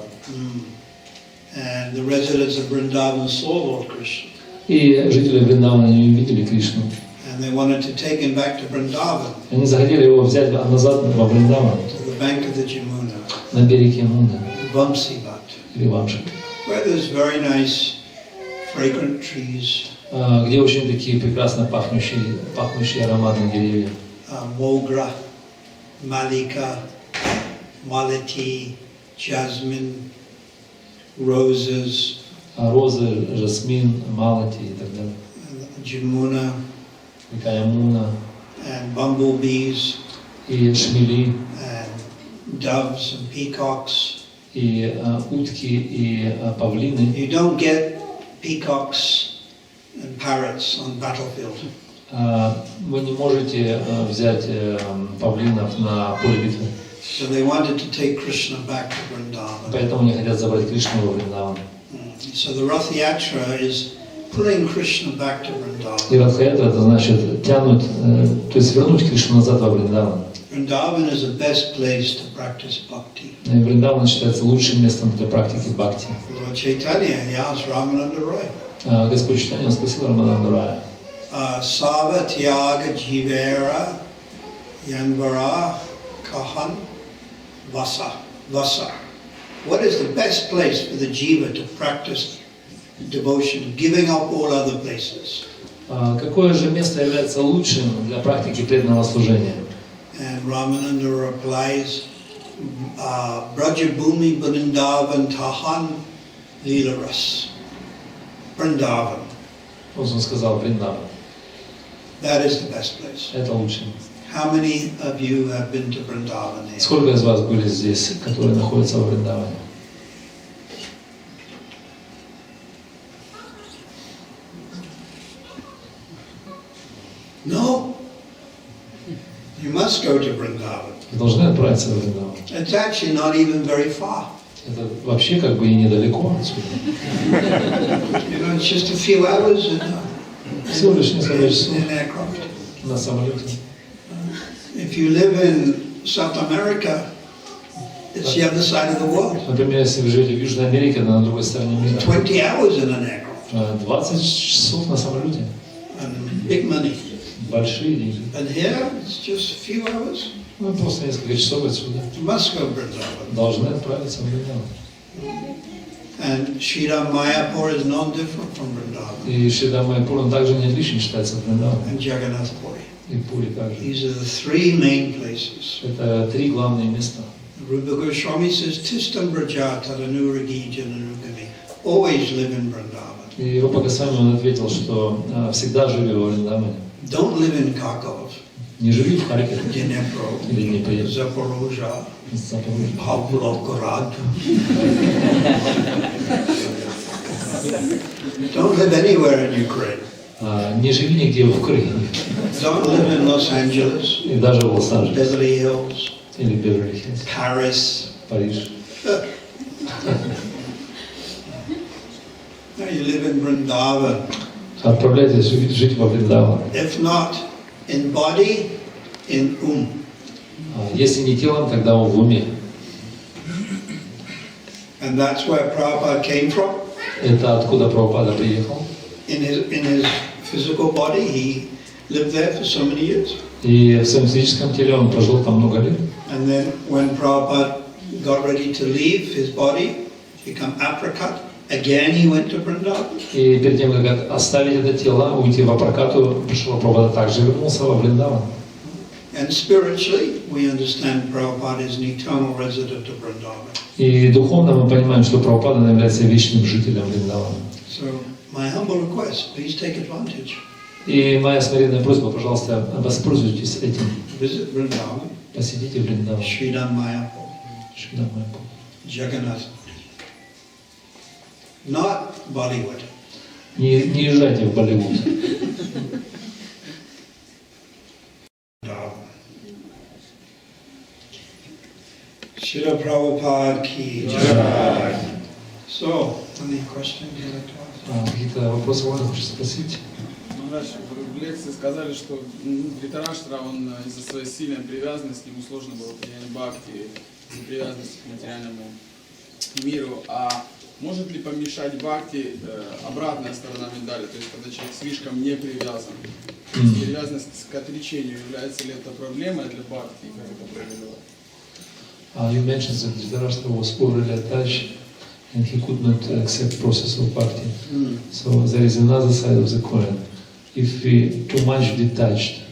And the residents of Vrindavan saw Lord Krishna, И жители Вриндавана не увидели Кришну. and they wanted to take him back to Vrindavan, Они захотели его взять назад во Вриндаван, to the bank of the Jamuna, на берег Ямуны, Vamsivat, или Вамши, where there's very nice, fragrant trees, где очень такие прекрасно пахнущие ароматные деревья. Mogra, Malika, Malati, jasmine, roses, Розы, жасмин, малати и так далее. Jamuna, Река Ямуна, and bumblebees, и шмели, and doves and peacocks. и утки, и павлины. You don't get peacocks and parrots on battlefield. Вы не можете взять павлинов на поле битвы. So they wanted to take Krishna back to Vrindavan. Поэтому они хотят забрать Кришну во Вриндаван. So the Rath Yatra is pulling Krishna back to Vrindavan. И Радха-ятра это значит тянуть, то есть вернуть Кришну назад во Вриндаван. Vrindavan is the best place to practice bhakti. И Вриндаван считается лучшим местом для практики бхакти. Lord Chaitanya, he asked Ramananda Roy. Господь читания, он спросил Рамананду Рая. Sava Tyaga Jivera Yanvara Kahan Vasa. What is the best place for the jiva to practice devotion, giving up all other places? Какое же место является лучшим для практики преданного служения? And Ramananda replies, Brajabhumi Vrindavan Tahan Lilaras. Vrindavan. Он сказал Вриндаван. That is the best place. Это лучшее. How many of you have been to Vrindavan here? Сколько из вас были здесь, которые находятся в Вриндаване? No. You must go to Vrindavan. Вы должны отправиться в Вриндаван. It's actually not even very far. Это вообще как бы и недалеко отсюда. You know, it's just a few hours Всего лишь несколько часов in aircraft. на самолете. If you live in South America, it's the other side of the world. Например, если вы живете в Южной Америке, это на другой стороне мира. 20 hours in an aircraft. 20 часов на самолете. And big money. Большие деньги. And here, it's just a few hours. Ну, просто несколько часов отсюда. You must go to Vrindavan. Должны отправиться в Вриндаван. And Shri Mayapur is non-different from Vrindavan. И Шри Майяпур, он также не отличен считается от Вриндавана. And Jagannath Puri. И Пури также. These are the three main places. Это три главные места. Rupa Goswami says, Tistam Braja Tadanuragi Jananugami. Always live in Vrindavan. И Рупа Госвами, он ответил, что всегда живи во Вриндаване. Don't live in Kharkov, Не живи в Харькове Dnipro, или Днепре, Zaporozhye, Запорожье. Pavlograd. Don't live anywhere in Ukraine. Не живи нигде в Украине. Don't live in Los Angeles, И даже в Лос-Анджелесе. Beverly Hills, Или Беверли-Хиллз. Paris. Париж. No, you live in Vrindavan. Отправляйтесь жить во Вриндаван. If not in body, in Если не телом, тогда в уме. And that's where Prabhupada came from. Это откуда Прабхупада приехал. In his physical body, he lived there for so many years. И в своем физическом теле он прожил там много лет. And then when Prabhupada got ready to leave his body, become apricot, again he went to Vrindavan. И перед тем, как оставить это тело, уйти в Апракату, пришел Прабхупада, также вернулся во Вриндаван. And spiritually, we understand Prabhupada is an eternal resident of Vrindavan. И духовно мы понимаем, что Прабхупада является вечным жителем Вриндавана. So, my humble request, please take advantage. И моя смиренная просьба, пожалуйста, воспользуйтесь этим. Visit Vrindavan, Посетите Вриндаван. Shri Mayapur, Шри Майяпур. Jagannath. Not Bollywood. Не езжайте в Болливуд. Shri Prabhupada ki jai. So, any questions you'd like to ask? Какие-то вопросы можно хочется спросить? В лекции сказали, что Дритараштра, он из-за своей сильной привязанности, ему сложно было принять бхакти, из-за привязанности к материальному миру. А может ли помешать бхакти обратная сторона медали, то есть когда человек слишком не привязан? Привязанность к отречению, является ли это проблемой для бхакти, как это проявляется? You mentioned that Dhritarashtra was overly attached and he could not accept process of bhakti. So there is another side of the coin. If we too much detached,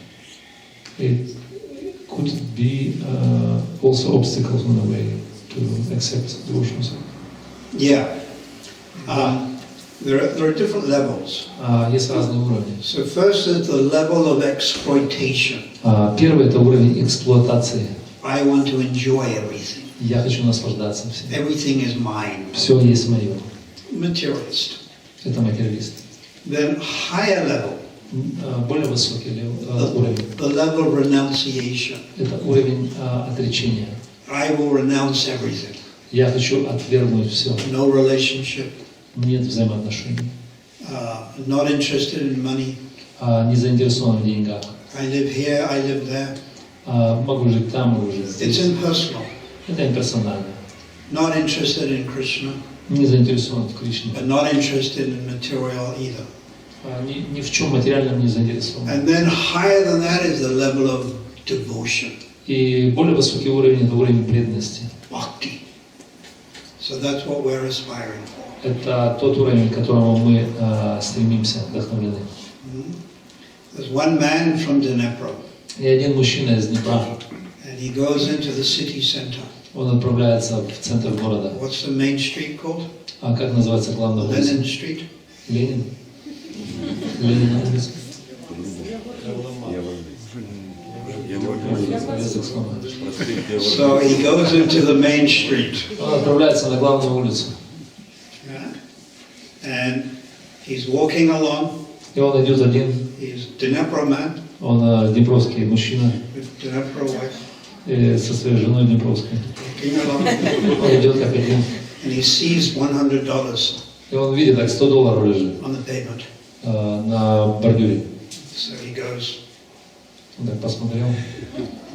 it could be also obstacles on the way to accept devotions. Yeah. There are different levels. Есть разные уровни. So first is the level of exploitation. Первый это уровень эксплуатации. I want to enjoy everything. Я хочу наслаждаться всем. Everything is mine. Все есть мое. Materialist. Это материалист. Then higher level. Более высокий уровень. The level of renunciation. Это уровень отречения. I will renounce everything. Я хочу отвергнуть все. No relationship. Нет взаимоотношений. Not interested in money. Не заинтересован в деньгах. I live here, I live there. Могу жить там, могу жить It's здесь. impersonal. Это имперсонально. Not interested in Krishna. не заинтересован в Кришне. but not interested in material either. Ни в чем материальном не заинтересован. And then higher than that is the level of devotion, И более высокий уровень — это уровень преданности. bhakti. So that's what we're aspiring for. Это тот уровень, к которому мы стремимся, вдохновлены. There's one man from Dnepro, И один мужчина из Днепра, and he goes into the city center. он отправляется в центр города. What's the main street called? А как называется главная улица? Lenin Street. Ленин. Ленин улица. So he goes into the main street. Он отправляется на главную улицу. Yeah? And he's walking along. И он идет один. He's Dnepro man Он днепровский мужчина with Dnepro wife. и со своей женой днепровской. Walking along. Он идет как один. And he sees $100 И он видит, как $100 лежит on the pavement. на бордюре. So he goes, Он так посмотрел.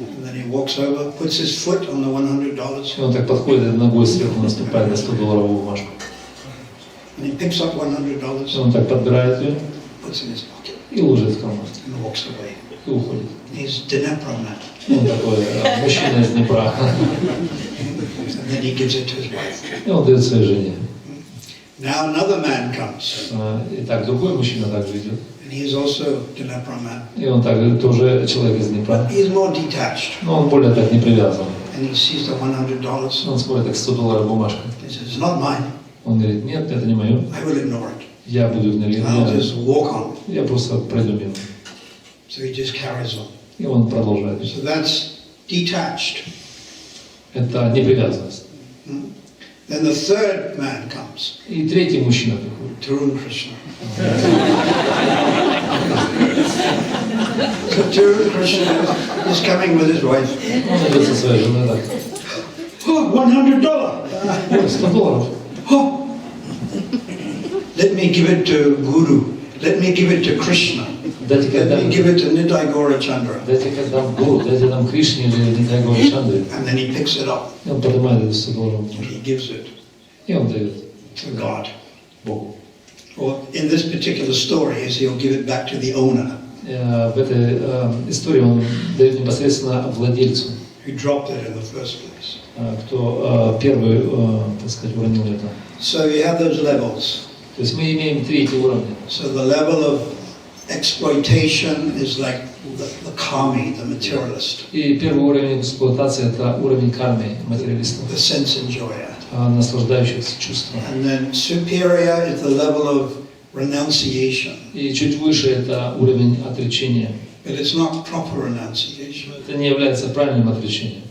and then he walks over, puts his foot on the $100, И он так подходит и ногой сверху наступает на $100 бумажку. and he picks up И $100, он так подбирает ее puts in his pocket, и ложит в карман. and walks away. И уходит. He's Dnepro man. Он такой мужчина из Днепра. And then he gives it to his wife. И он дает своей жене. Now another man comes, И так другой мужчина также идет. and he's also Dnepro man. И он так, тоже человек из Днепра. But he's more detached, Но он более так не привязан. and he sees the $100. Он смотрит, как $100 бумажка. He says, "It's not mine. Он говорит, нет, это не мое. I will ignore it. Я буду I'll игнорировать. just walk on." Я просто пройду мимо. So he just carries on. И он продолжает. So that's detached. Это непривязанность. Then the third man comes, И третий мужчина приходит. Tarun Krishna. So Tarun Krishna is coming with his wife. Он идет со своей женой так. Oh, $100. Ой, $100. Oh. Let me give it to Guru. Let me give it to Krishna. Дайте Let me give it to Nitai Gaura Chandra. дайте дам Гуру, дайте дам Кришне или Нитай Гаури Чандре. And then he picks it up. И он поднимает это $100 And he gives it и он дает to God. Богу. Or in this particular story, is he'll give it back to the owner В этой истории он дает непосредственно владельцу, who dropped it in the first place. кто первый, так сказать, уронил это. So you have those levels. То есть мы имеем три эти уровня. So the level of exploitation is like the kami, the materialist, И первый уровень эксплуатации — это уровень кармы, материалистов, the sense enjoyer. наслаждающихся чувством. And then superior is the level of renunciation. И чуть выше — это уровень отречения. But it's not proper renunciation. Это не является правильным отречением.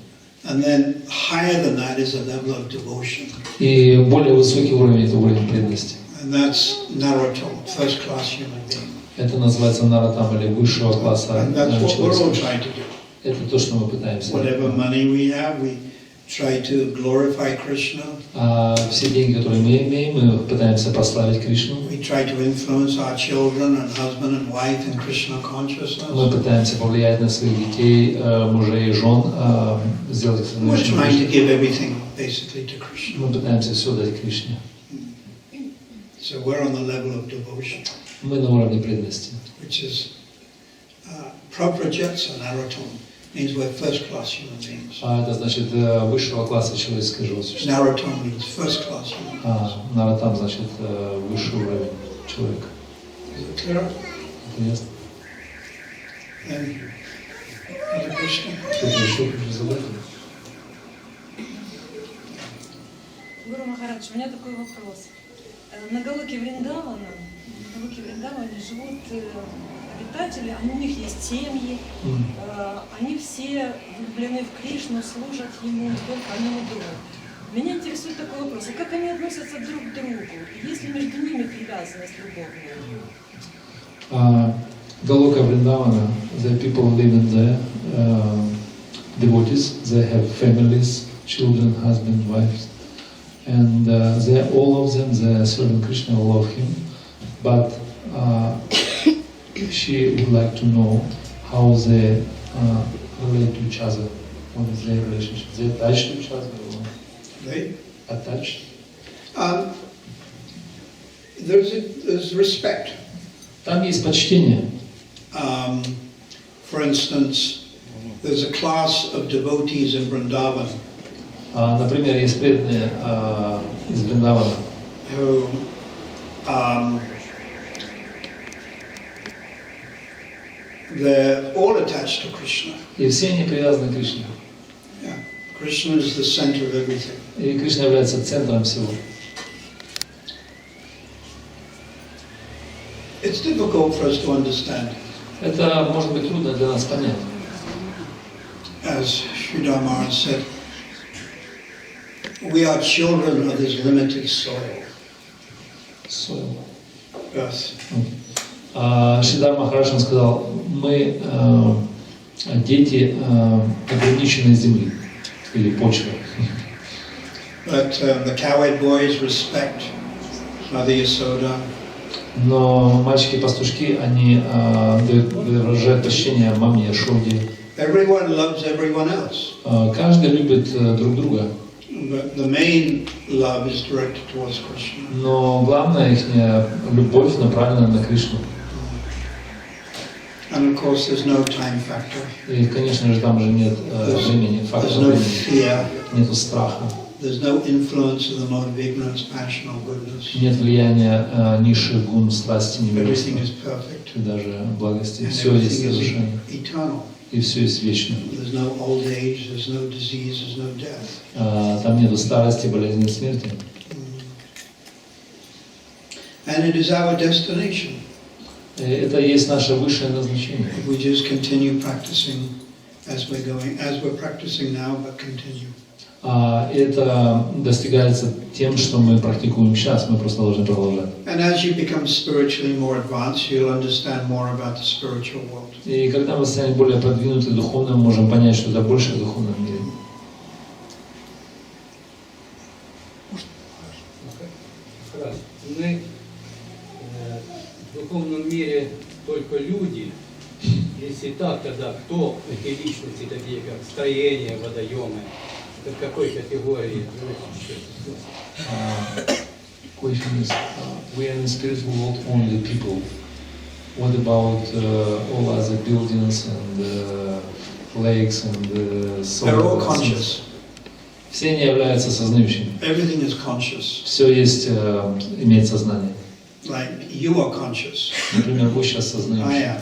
And then higher than that is a level of devotion. И более высокий уровень — это уровень преданности. And that's Naruto, first class human being. Это называется наратам или высшего класса And that's what we're all человека. trying to do. Это то, что мы пытаемся. Whatever money we have, we try to glorify Krishna. Все деньги, которые мы имеем, мы пытаемся прославить Кришну. We try to influence our children and husband and wife in Krishna consciousness. Мы пытаемся повлиять на своих детей, мужей и жен, сделать их We're становящими trying to Кришной. give everything basically to Krishna. Мы пытаемся все дать Кришне. So we're on the level of devotion, Мы на уровне преданности. which is praprajatsa naratam, means we're first class human beings. Это значит высшего класса человеческое живое существо. Naratam means first class human beings. Наратам значит высший уровень человека. Is it clear? Это ясно? Then, Hare Krishna. Кто-то еще хочет задать? Гуру Махарадж, у меня такой вопрос. На Галоке Вриндаване живут обитатели, у них есть семьи, они все влюблены в Кришну, служат ему, только они не думают. Меня интересует такой вопрос, а как они относятся друг к другу? Есть ли между ними привязанность любовная? Галока Вриндавана, the people live in there, devotees, they have families, children, husband, wives. And they all of them, they are serving Krishna, love him, but she would like to know how they relate to each other. What is their relationship? They attached to each other? They? Attached? there's respect. Там есть почтение. For instance, there's a class of devotees in Vrindavan. Например, есть преданные из Вриндавана, Who they're all attached to Krishna. и все они привязаны к Кришне. Yeah. Krishna is the center of everything. И Кришна является центром всего. It's difficult for us to understand. Это может быть трудно для нас понять. As Sridhar Maharaj said, we are children of this limited soil. Earth. Шридар Махарадж сказал, мы дети ограниченной земли или почвы. But the cowherd boys respect Mother Yasoda. Но мальчики-пастушки, они выражают почтение маме Яшоде. Everyone loves everyone else. Каждый любит друг друга. But the main love is directed towards Krishna. Но главная их любовь направлена на Кришну. And of course, there's no time factor. И, конечно же, там же нет времени, фактора There's no времени, fear. нету страха, There's no influence of the mode of ignorance, passion, or goodness. нет влияния низших гун, страсти, невежества Everything is perfect. и даже благости. And Все есть everything is совершенно. eternal. И все есть вечно. There's no old age, there's no disease, there's no death. Там нету старости, болезни, смерти. And it is our destination. И это и есть наше высшее назначение. If we just continue practicing as we're practicing now, but continue. Это достигается тем, что мы практикуем сейчас, мы просто должны продолжать. And as you become spiritually more advanced, you'll understand more about the spiritual world. И когда мы станем более продвинуты духовно, мы можем понять, что это больше в духовном мире. Мы в духовном мире только люди. Если так, тогда кто эти личности, такие как строения, водоемы, это в какой категории? Question is, we are in the spiritual world only people. What about all other buildings and lakes and They're all conscious. Все они являются сознающими. Everything is conscious. Все есть, имеет сознание. Like you are conscious. Например, вы сейчас I сознающий. am.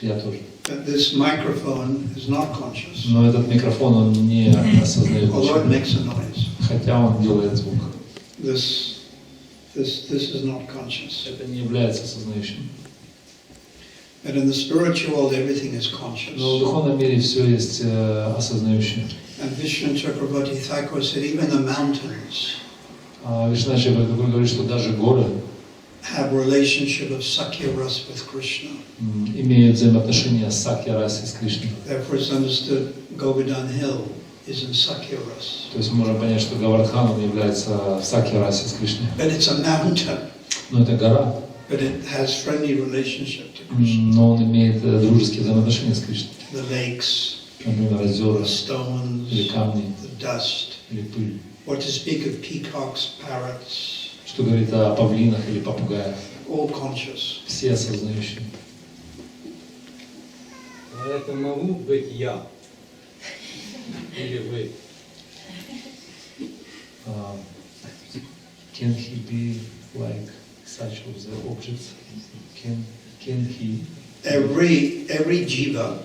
Я тоже. But this microphone is not conscious. Но этот микрофон, он не осознает Although it ничего. makes a noise. Хотя он делает звук. This is not conscious. Это не является сознающим. But in the spiritual world, everything is conscious. Но в духовном мире все есть осознающее. And Vishnu Chakravarti Thakur said, even the mountains Вишначарья говорит, что даже горы have relationship of Sakya Ras with Krishna. имеют взаимоотношения с Сакья-расой, с Кришной. Therefore, it's understood Govardhan Hill is in Sakya Ras. То есть мы можем понять, что Гавардхан он является в Сакья-расе с Кришной. But it's a mountain. Но это гора, But it has friendly relationship to Krishna. но он имеет дружеские взаимоотношения с Кришной. The lakes, Например, озера, the stones, или камни, the dust. или пыль. Or to speak of peacocks, parrots, Что говорит о павлинах или попугаях. all conscious. Все осознающие. А это могу быть я? Или вы? Can he be like such of the objects? Can he? Every jiva,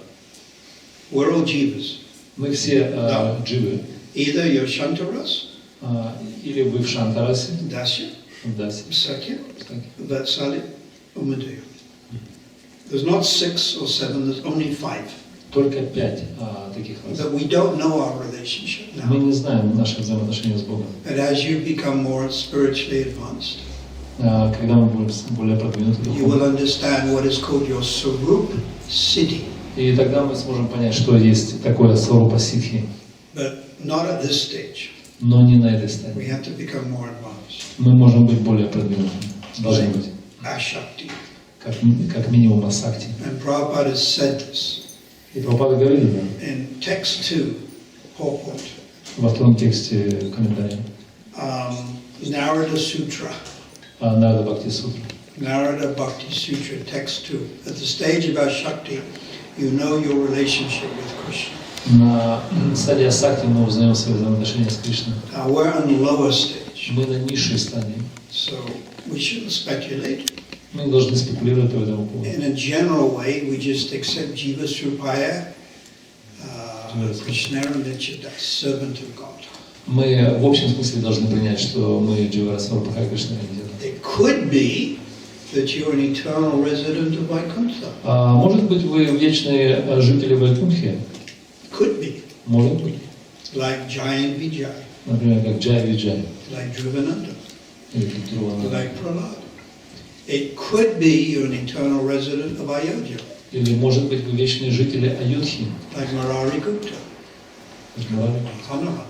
we're all jivas. Мы все Да. дживы. Either you're Shantaras, Или вы в Шантарасе, Dasya, в Дасе. Sakya, Vatsalya, or Madhya. There's not 6 or 7, there's only 5. Только 5 таких раз. But we don't know our relationship Мы now. не знаем наши взаимоотношения с Богом. But as you become more spiritually advanced, Когда мы будем более продвинуты you will духовно. understand what is called your Sarup Siddhi. И тогда мы сможем понять, что есть такое Сварупа Сидхи. But not at this stage. Но не на этой We стадии. have to become more advanced. Мы можем быть более продвинутыми. Должны быть. Ashakti. Как минимум Асакти. And Prabhupada has said this И Прабхупада говорит, да, in text 2, purport, во втором тексте комментария. Narada Sutra. Нарада Бхакти Сутра. Narada Bhakti Sutra, text 2. At the stage of our Shakti, you know your relationship with Krishna. На стадии Асакти мы узнаем свои взаимоотношения с Кришной. Now we're on the lower stage, Мы на низшей стадии. so we shouldn't speculate. Мы не должны спекулировать по этому поводу. In a general way, we just accept Jiva Srupaya, Krishna Nitya, servant of God. Мы в общем смысле должны принять, что мы Джива Сварупаха Кришна. It could be that you're an eternal resident of Vaikuntha. Может быть, вы вечные жители Вайкунтхи? Could be. Может быть. Like Jai and Vijay, Например, как Джай Виджай. like Dhruvananda, Или как Трувана. like Prahlad. It could be you're an eternal resident of Ayodhya, Или, может быть, вы вечные жители Аюдхи. like Murari Gupta, Как Мурали. Hanuman.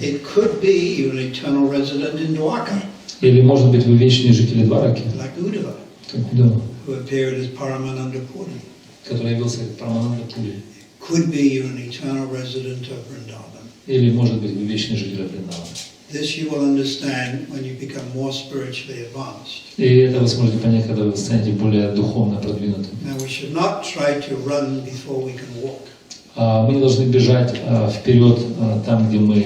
It could be you're an eternal resident in Dwarka, Или, может быть, вы вечные жители Двараки. like Uddhava, Как Удава, who appeared as Paramananda Puri. который явился как Прамананда Пури. Could be you're an eternal resident of Vrindavan. Или, может быть, вы вечные жители Вриндавана. This you will understand when you become more spiritually advanced. И это вы сможете понять, когда вы станете более духовно продвинутым. Now we should not try to run before we can walk. Мы не должны бежать вперед там, где мы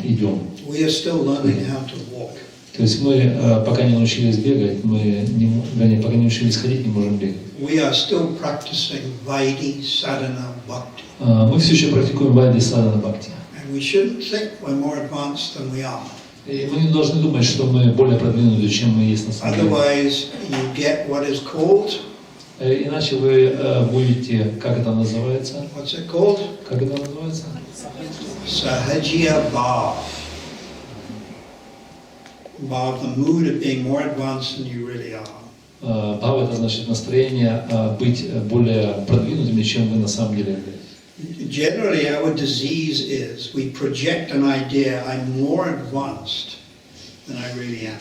идем. We are still learning how to walk. То есть мы пока не научились бегать, пока не научились ходить, не можем бегать. We are still practicing Vaidhi Sadhana Bhakti. Мы все еще практикуем Вайди Садана Бхакти. And we shouldn't think we're more advanced than we are. И мы не должны думать, что мы более продвинуты, чем мы есть на самом деле. Otherwise, you get what is called, Иначе вы будете, как это называется? what's it called? Как это называется? Sahajiya Bhav. Bhav, the mood of being more advanced than you really are. Бхава — это значит настроение быть более продвинутыми, чем вы на самом деле. Generally, our disease is we project an idea, I'm more advanced than I really am.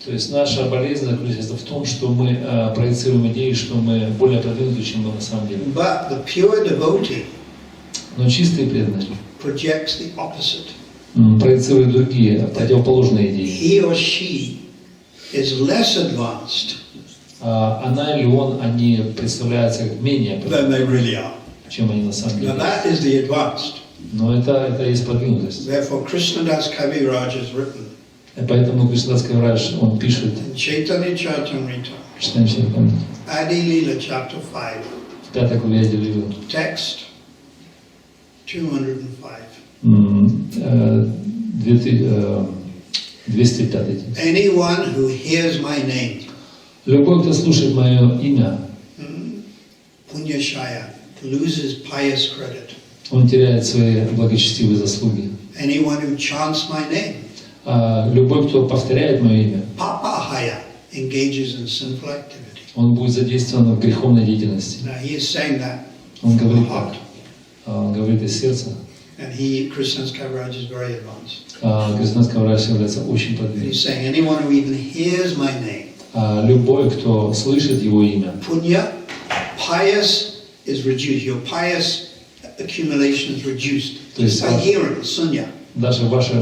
То есть наша болезнь заключается в том, что мы проецируем идеи, что мы более продвинуты, чем мы на самом деле. But the pure devotee Но чистые преданные projects the opposite. проецируют другие, противоположные идеи. He or she is less advanced Она или он, они представляются как менее than they really are. чем они на самом деле. Now that is the advanced. Но это есть продвинутость. Therefore, Krishna Das Kaviraj has written И поэтому Кришнадас Кавирадж, он пишет, in Chaitanya Charitamrita, читаем Чаритамриту, Adi Lila, chapter 5, в пятой главе Ади-лилы, text 205. 205 текст. Anyone who hears my name, Любой, кто слушает мое имя, Punyashaya, loses pious credit. он теряет свои благочестивые заслуги. Anyone who chants my name, Любой, кто повторяет мое имя, Papahaya, engages in sinful activity. он будет задействован в греховной деятельности. Now he is saying that Он from the говорит heart. так. Он говорит из сердца. And Krishna's Kaviraj is very advanced. Кришнадас Кавирадж является очень And продвинутым. he's saying anyone who even hears my name, Любой, кто слышит его имя, Punya, pious is reduced. Your pious accumulation is reduced. То есть By hearing, sunya. даже ваши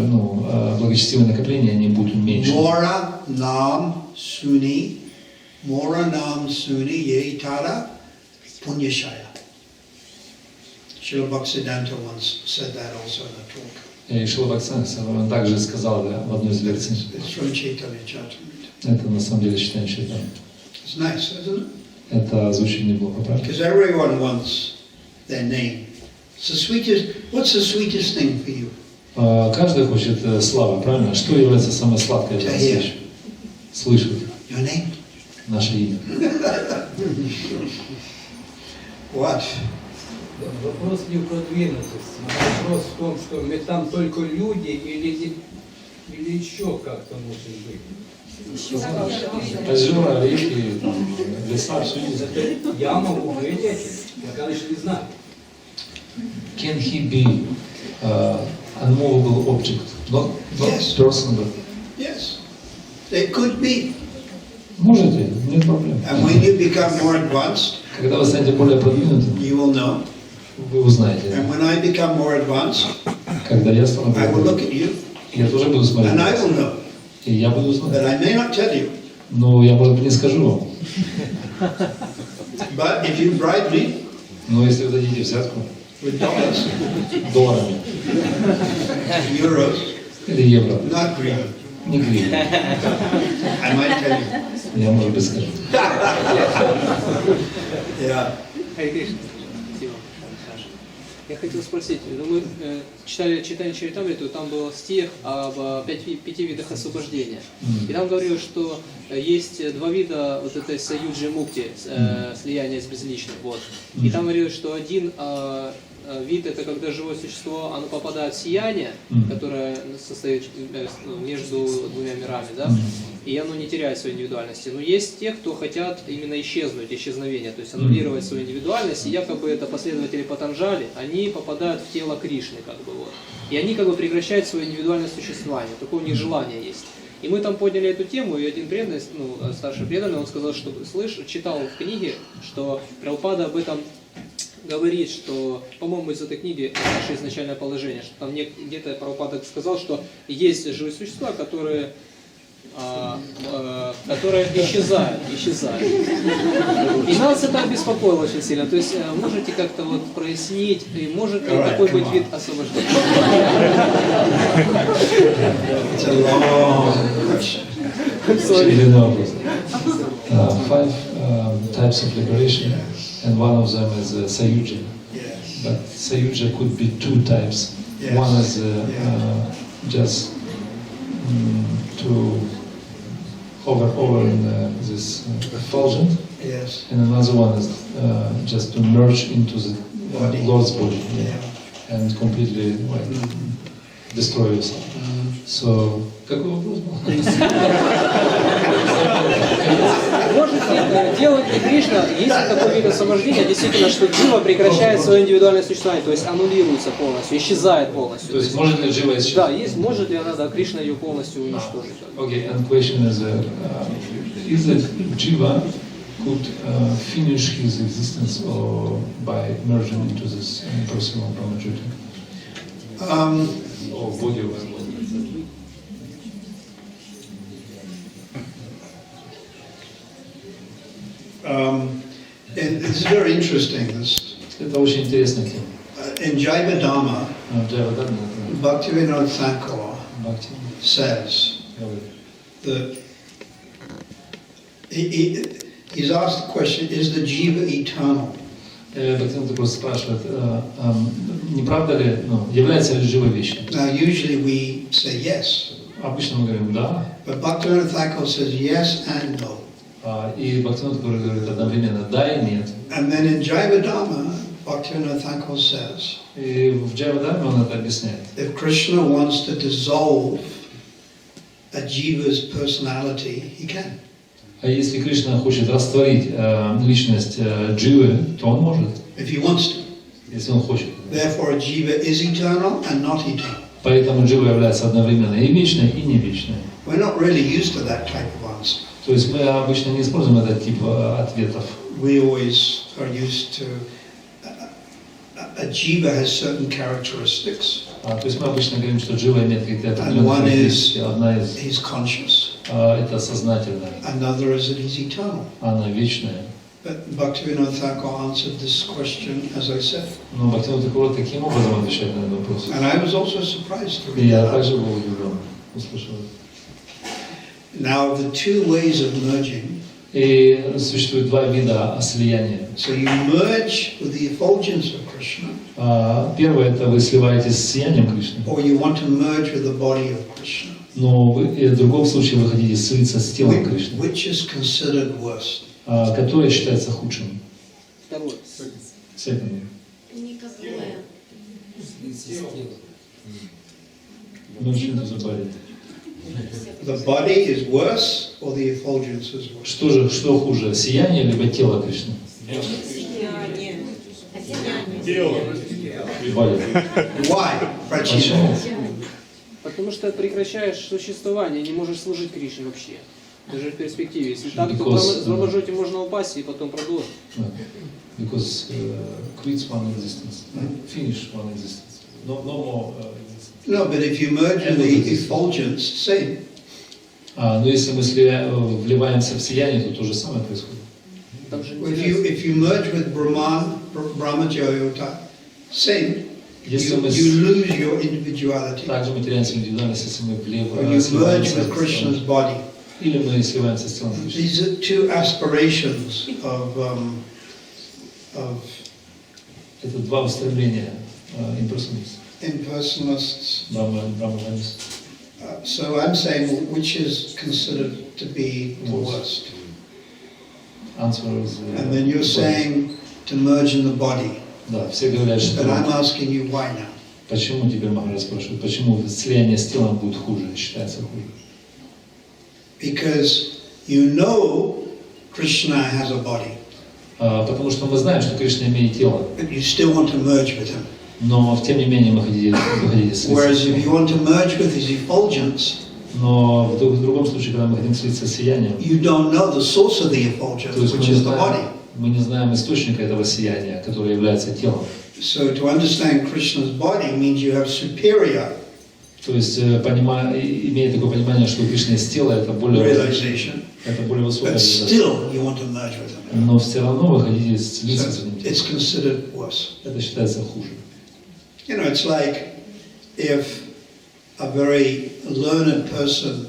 благочестивые накопления, они будут уменьшены. Mora nam suni ye tara punyashaya. Srila Bhaktisiddhanta once said that also in a talk. И Шрила Бхактисиддханта он также сказал в одной из лекций. It's from Chaitanya Charitamrita. Это на самом деле читаем Чайтамриту. It's nice, isn't it? Это звучит неплохо, правда? Because everyone wants their name. It's the sweetest. What's the sweetest thing for you? Каждый хочет славы, правильно? Что является самой сладкой для нас вещью? Слышать Your name. наше имя. What? Вопрос не в продвинутости, а вопрос в том, что мы там только люди или еще как-то может быть. Озера, реки, леса, все есть. Это я могу быть этим, я, конечно, не знаю. Can he be unmovable object? Not Yes. person, but... Yes. They could be. Можете, нет проблем. And when you become more advanced, Когда вы станете более продвинутым, you will know. вы узнаете. And when I become more advanced, Когда я стану I will более look at you я тоже буду смотреть and на I вас. will know. И я буду but знать. I may not tell you. Но я, может быть, не скажу вам. But if you bribe me Но если вы дадите взятку with dollars, долларами euros, или евро, not green, не гривен, I might tell you. я, может быть, скажу. Yeah. Харе Кришна. Спасибо. Я хотел спросить, мы читали читание Чаритамриту, там был стих об 5 видах освобождения. И там говорилось, что есть 2 вида вот этой саюджи мукти, слияния с безличным. Вот. И там говорилось, что один вид это когда живое существо, оно попадает в сияние, которое состоит между 2 мирами, да, и оно не теряет своей индивидуальности. Но есть те, кто хотят именно исчезнуть, исчезновение, то есть аннулировать свою индивидуальность, и якобы это последователи Патанджали, они попадают в тело Кришны, как бы вот. И они как бы прекращают свое индивидуальное существование, такое у них желание есть. И мы там подняли эту тему, и один преданный, старший преданный, он сказал, что читал в книге, что Прабхупада об этом говорит, что, по-моему, из этой книги наше изначальное положение, что там где-то Прабхупада сказал, что есть живые существа, которые исчезают. И нас это беспокоило очень сильно. То есть можете как-то вот прояснить, и может ли такой быть вид освобождения? It's a long question. Длинный вопрос. 5 types of liberation, and one of them is sayuja. Yes. But sayuja could be 2 types. Yes. One is just to hover over in this effulgent, Yes. and another one is just to merge into the Body. Lord's body, Yeah. and completely destroy yourself. So, какой вопрос был? Может ли делать ли Кришна, есть ли такой вид освобождения, действительно, что джива прекращает свое индивидуальное существование, то есть аннулируется полностью, исчезает полностью? То есть может ли джива исчезнуть? Да, есть, может ли она, да, Кришна ее полностью уничтожить? Okay, and question is that jiva could finish his existence or by merging into this impersonal Brahmajyoti? Or body of and it's very interesting. Это очень интересная тема. In Jaiva Dhamma, Джайва Дхарма, Bhaktivinoda Thakur Бхакти says говорит. that he's asked the question: is the jiva eternal? Бхактивinoda Тхакур спрашивает, не правда ли, является ли жива вечным? Now, usually we say yes, Обычно мы говорим да, but Bhaktivinoda Thakur says yes and no. и Бхактивinoda Тхакур говорит одновременно да и нет. And then in Jaiva Dhamma, Bhaktivinoda Thakur says, И в Джайва Дхарме он это объясняет. if Krishna wants to dissolve a jiva's personality, he can. А если Кришна хочет растворить личность дживы, то он может, If he wants to. если он хочет. Therefore, a jiva is eternal and not eternal. Поэтому джива является одновременно и вечной, и не вечной. We're not really used to that type of answer. То есть мы обычно не используем этот тип ответов. We always are used to a jiva has certain characteristics. То есть мы обычно говорим, что джива имеет какие-то And one определенные is характеристики. Одна из he's conscious. это сознательная, Another is that he's eternal. она вечная. But Bhaktivinoda Thakur answered this question, as I said. Но Бхактивinoda Тхакур таким образом отвечает на этот вопрос. And I was also surprised to И read я that. также был удивлен, услышал это. Now, the 2 ways of merging. И существует 2 вида слияния. So you merge with the effulgence of Krishna, Первое – это вы сливаетесь с сиянием Кришны. or you want to merge with the body of Krishna. Но в другом случае вы хотите слиться с телом Кришны, Which is considered worse? которое считается худшим. Второе. Second. Merging with the body. The body is worse, or the effulgence is worse? Что хуже, сияние либо тело Кришны? Body. Why? Почему? Потому что прекращаешь существование, не можешь служить Кришне вообще. Даже в перспективе. Если так, то Because, в Рамаджоте можно упасть и потом продолжить. Because quits one existence, finish one existence. No more existence. No, but if you merge with the effulgence, same. Но если мы вливаемся в сияние, то то же самое происходит. If you merge with Brahmajayota, same. Если мы You lose your individuality. также мы теряем свою индивидуальность, если мы Or you merge with Krishna's body. или мы сливаемся с телом Кришны. These are two aspirations of Это два устремления impersonalists. Брахманистов. So I'm saying which is considered to be the worst. Answer is, And then you're saying to merge in the body. да, все говорят, что... But I'm asking you why now? Почему, теперь Махарадж спрашивает, почему слияние с телом будет хуже, считается хуже? Because you know Krishna has a body. Потому что мы знаем, что Кришна имеет тело. But you still want to merge with him. Но тем не менее мы хотите слиться. Whereas if you want to merge with his effulgence, но в другом случае, когда мы хотим слиться с сиянием, you don't know the source of the effulgence, which is the body. Мы не знаем источника этого сияния, которое является телом. So to understand Krishna's body means you have superior То есть, имея такое понимание, что у Кришны есть тело, это более высокое. but still you want to merge with him. Но все равно вы хотите слиться с So ним. it's considered worse. Это считается хуже. You know, it's like if a very learned person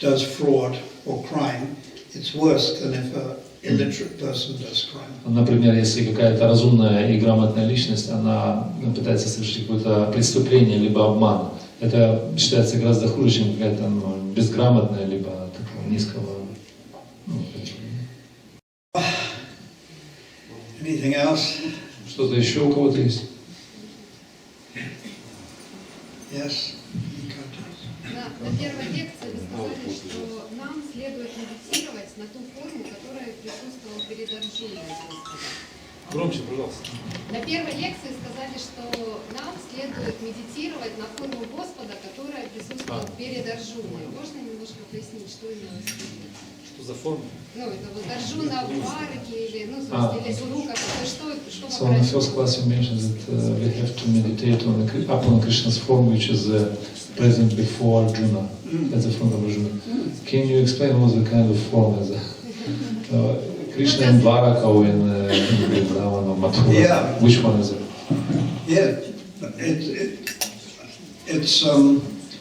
does fraud or crime, it's worse than if an illiterate person does crime. Например, если какая-то разумная и грамотная личность, она пытается совершить какое-то преступление либо обман, это считается гораздо хуже, чем какая-то безграмотная либо такого низкого. Anything else? Что-то еще у кого-то есть? Yes. На первой лекции вы сказали, что нам следует медитировать на ту форму, которая присутствовала перед Арджуной Господа. Громче, пожалуйста. На первой лекции сказали, что нам следует медитировать на форму Господа, которая присутствовала перед Арджуной. Можно немножко пояснить, что имелось в виду? Что за форма? Ну, это вот Арджуна в арке или, ну, или гуру, что So in the first class you mentioned that we have to meditate upon Krishna's form, which is present before Arjuna, at the front of Arjuna. Can you explain what the kind of form is? Krishna in Dwaraka or in Vrindavan or Mathura? Yeah. Which one is it? Yeah, it's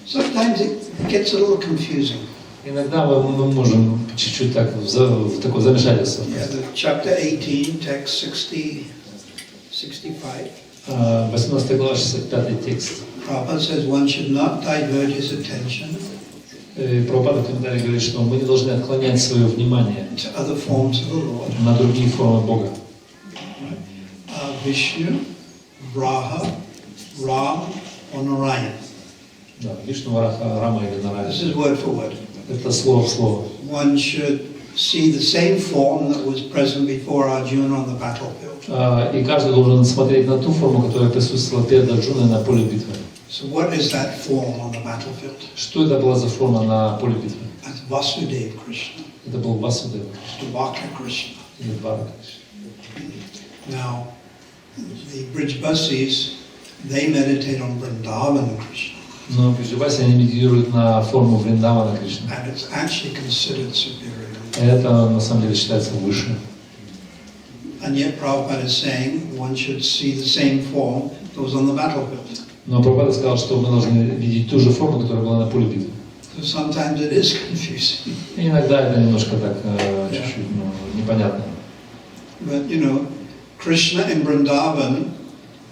sometimes it gets a little confusing. Иногда мы можем чуть-чуть так в такое замешательство. Yeah, the chapter 18, text 65. 18 глава, 65 текст. Prabhupada says one should not divert his attention Прабхупада в комментарии говорит, что мы не должны отклонять свое внимание to other forms of the Lord. на другие формы Бога. Vishnu, Braha, Ram, or Narayan. Да, Вишну, Вараха, Рама или Нараяна. This is word for word. Это слово в слово. One should see the same form that was present before Arjuna on the battlefield. И каждый должен смотреть на ту форму, которая присутствовала перед Арджуной на поле битвы. So what is that form on the battlefield? Что это была за форма на поле битвы? That's Vasudeva Krishna, Это был Васудева Dvaka Krishna. или Дварака Кришна. Now, the Brijbasis, they meditate on Vrindavan Krishna, Но Бриджбаси они медитируют на форму Вриндавана Кришны. and it's actually considered superior. Это на самом деле считается выше. And yet Prabhupada is saying one should see the same form that was on the battlefield. Но Прабхупада сказал, что мы должны видеть ту же форму, которая была на поле битвы. So sometimes it is confusing. И иногда это немножко так чуть-чуть непонятно. But you know, Krishna in Vrindavan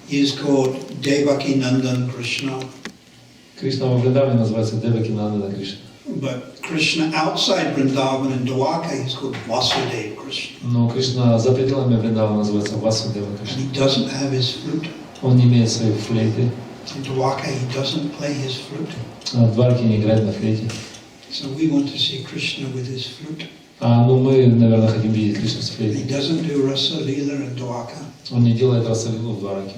is called Devaki Nandan Krishna. Кришна во Вриндаване называется Деваки Нандана Кришна. But Krishna outside Vrindavan and Dwarka is called Vasudeva Krishna. Но Кришна за пределами Вриндавана называется Васудева Кришна. He doesn't have his flute. Он не имеет своей флейты. In Dwarka he doesn't play his flute. В Двараке не играет на флейте. So we want to see Krishna with his flute. Ну мы, наверное, хотим видеть Кришну с He флейтой. doesn't do Rasa Leela in Dwarka. Он не делает расалилу в Двараке.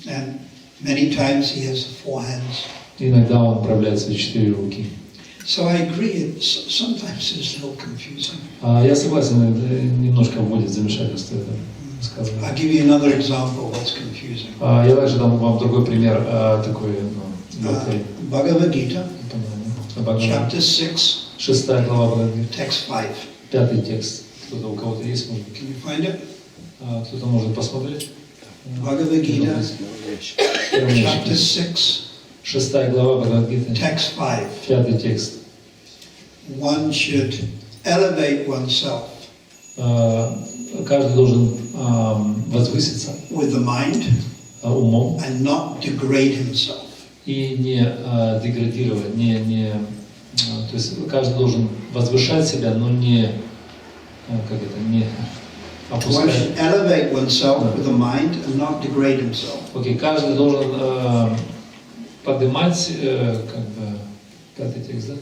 And many times he has 4 hands. Иногда он управляет свои 4 руки. So I agree, sometimes it's a little confusing. Я согласен, немножко вводит в замешательство это сказано. I'll give you another example of what's confusing. Я также дам вам другой пример такой, Bhagavad Gita, chapter 6, 6 глава Бхагавад-гиты, text 5. 5 текст. Кто-то, у кого-то есть, может быть? Can you find it? Кто-то может посмотреть? Bhagavad Gita, chapter 6, 6 глава Бхагавад-гиты, text 5. 5 текст. One should elevate oneself Каждый должен возвыситься with the mind умом and not degrade himself. и не деградировать, то есть каждый должен возвышать себя, но не, не One опускать. should elevate oneself with the mind and not degrade himself. Окей, каждый должен поднимать, пятый текст, да?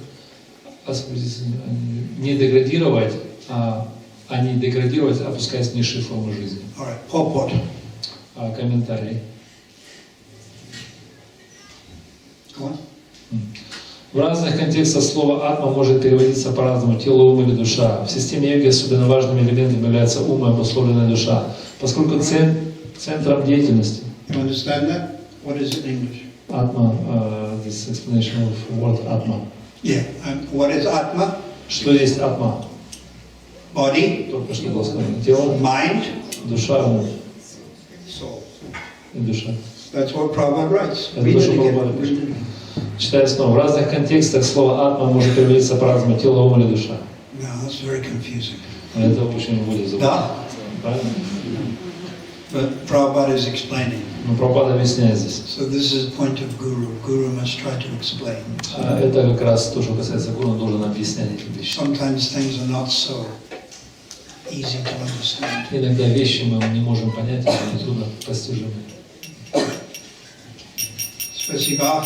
Не деградировать, а не деградировать, опускаясь в низшие формы жизни. All right, purport. Комментарий. Go on. В разных контекстах слово «атма» может переводиться по-разному: тело, ум или душа. В системе йоги особенно важным элементом является ум и обусловленная душа, поскольку центром деятельности. You understand that? What is it in English? Атма, this explanation of word атма. Yeah. And what is Atma? Что есть атма? Body, Только что было сказано. Тело, mind, душа, ум soul. и душа. That's what Prabhupada writes. Это Read то, it что again. Прабхупада пишет. Читая снова. В разных контекстах слово «атма» может переводиться по-разному: тело, ум или душа. No, that's very confusing. Это очень будет забавно. Да. Правильно? But Prabhupada is explaining. Но Прабхупада объясняет здесь. So this is the point of Guru. Guru must try to explain. Это как раз то, что касается гуру, он должен объяснять эти вещи. Sometimes things are not so easy to understand. Иногда вещи мы не можем понять, они трудно постижимы. Спасибо.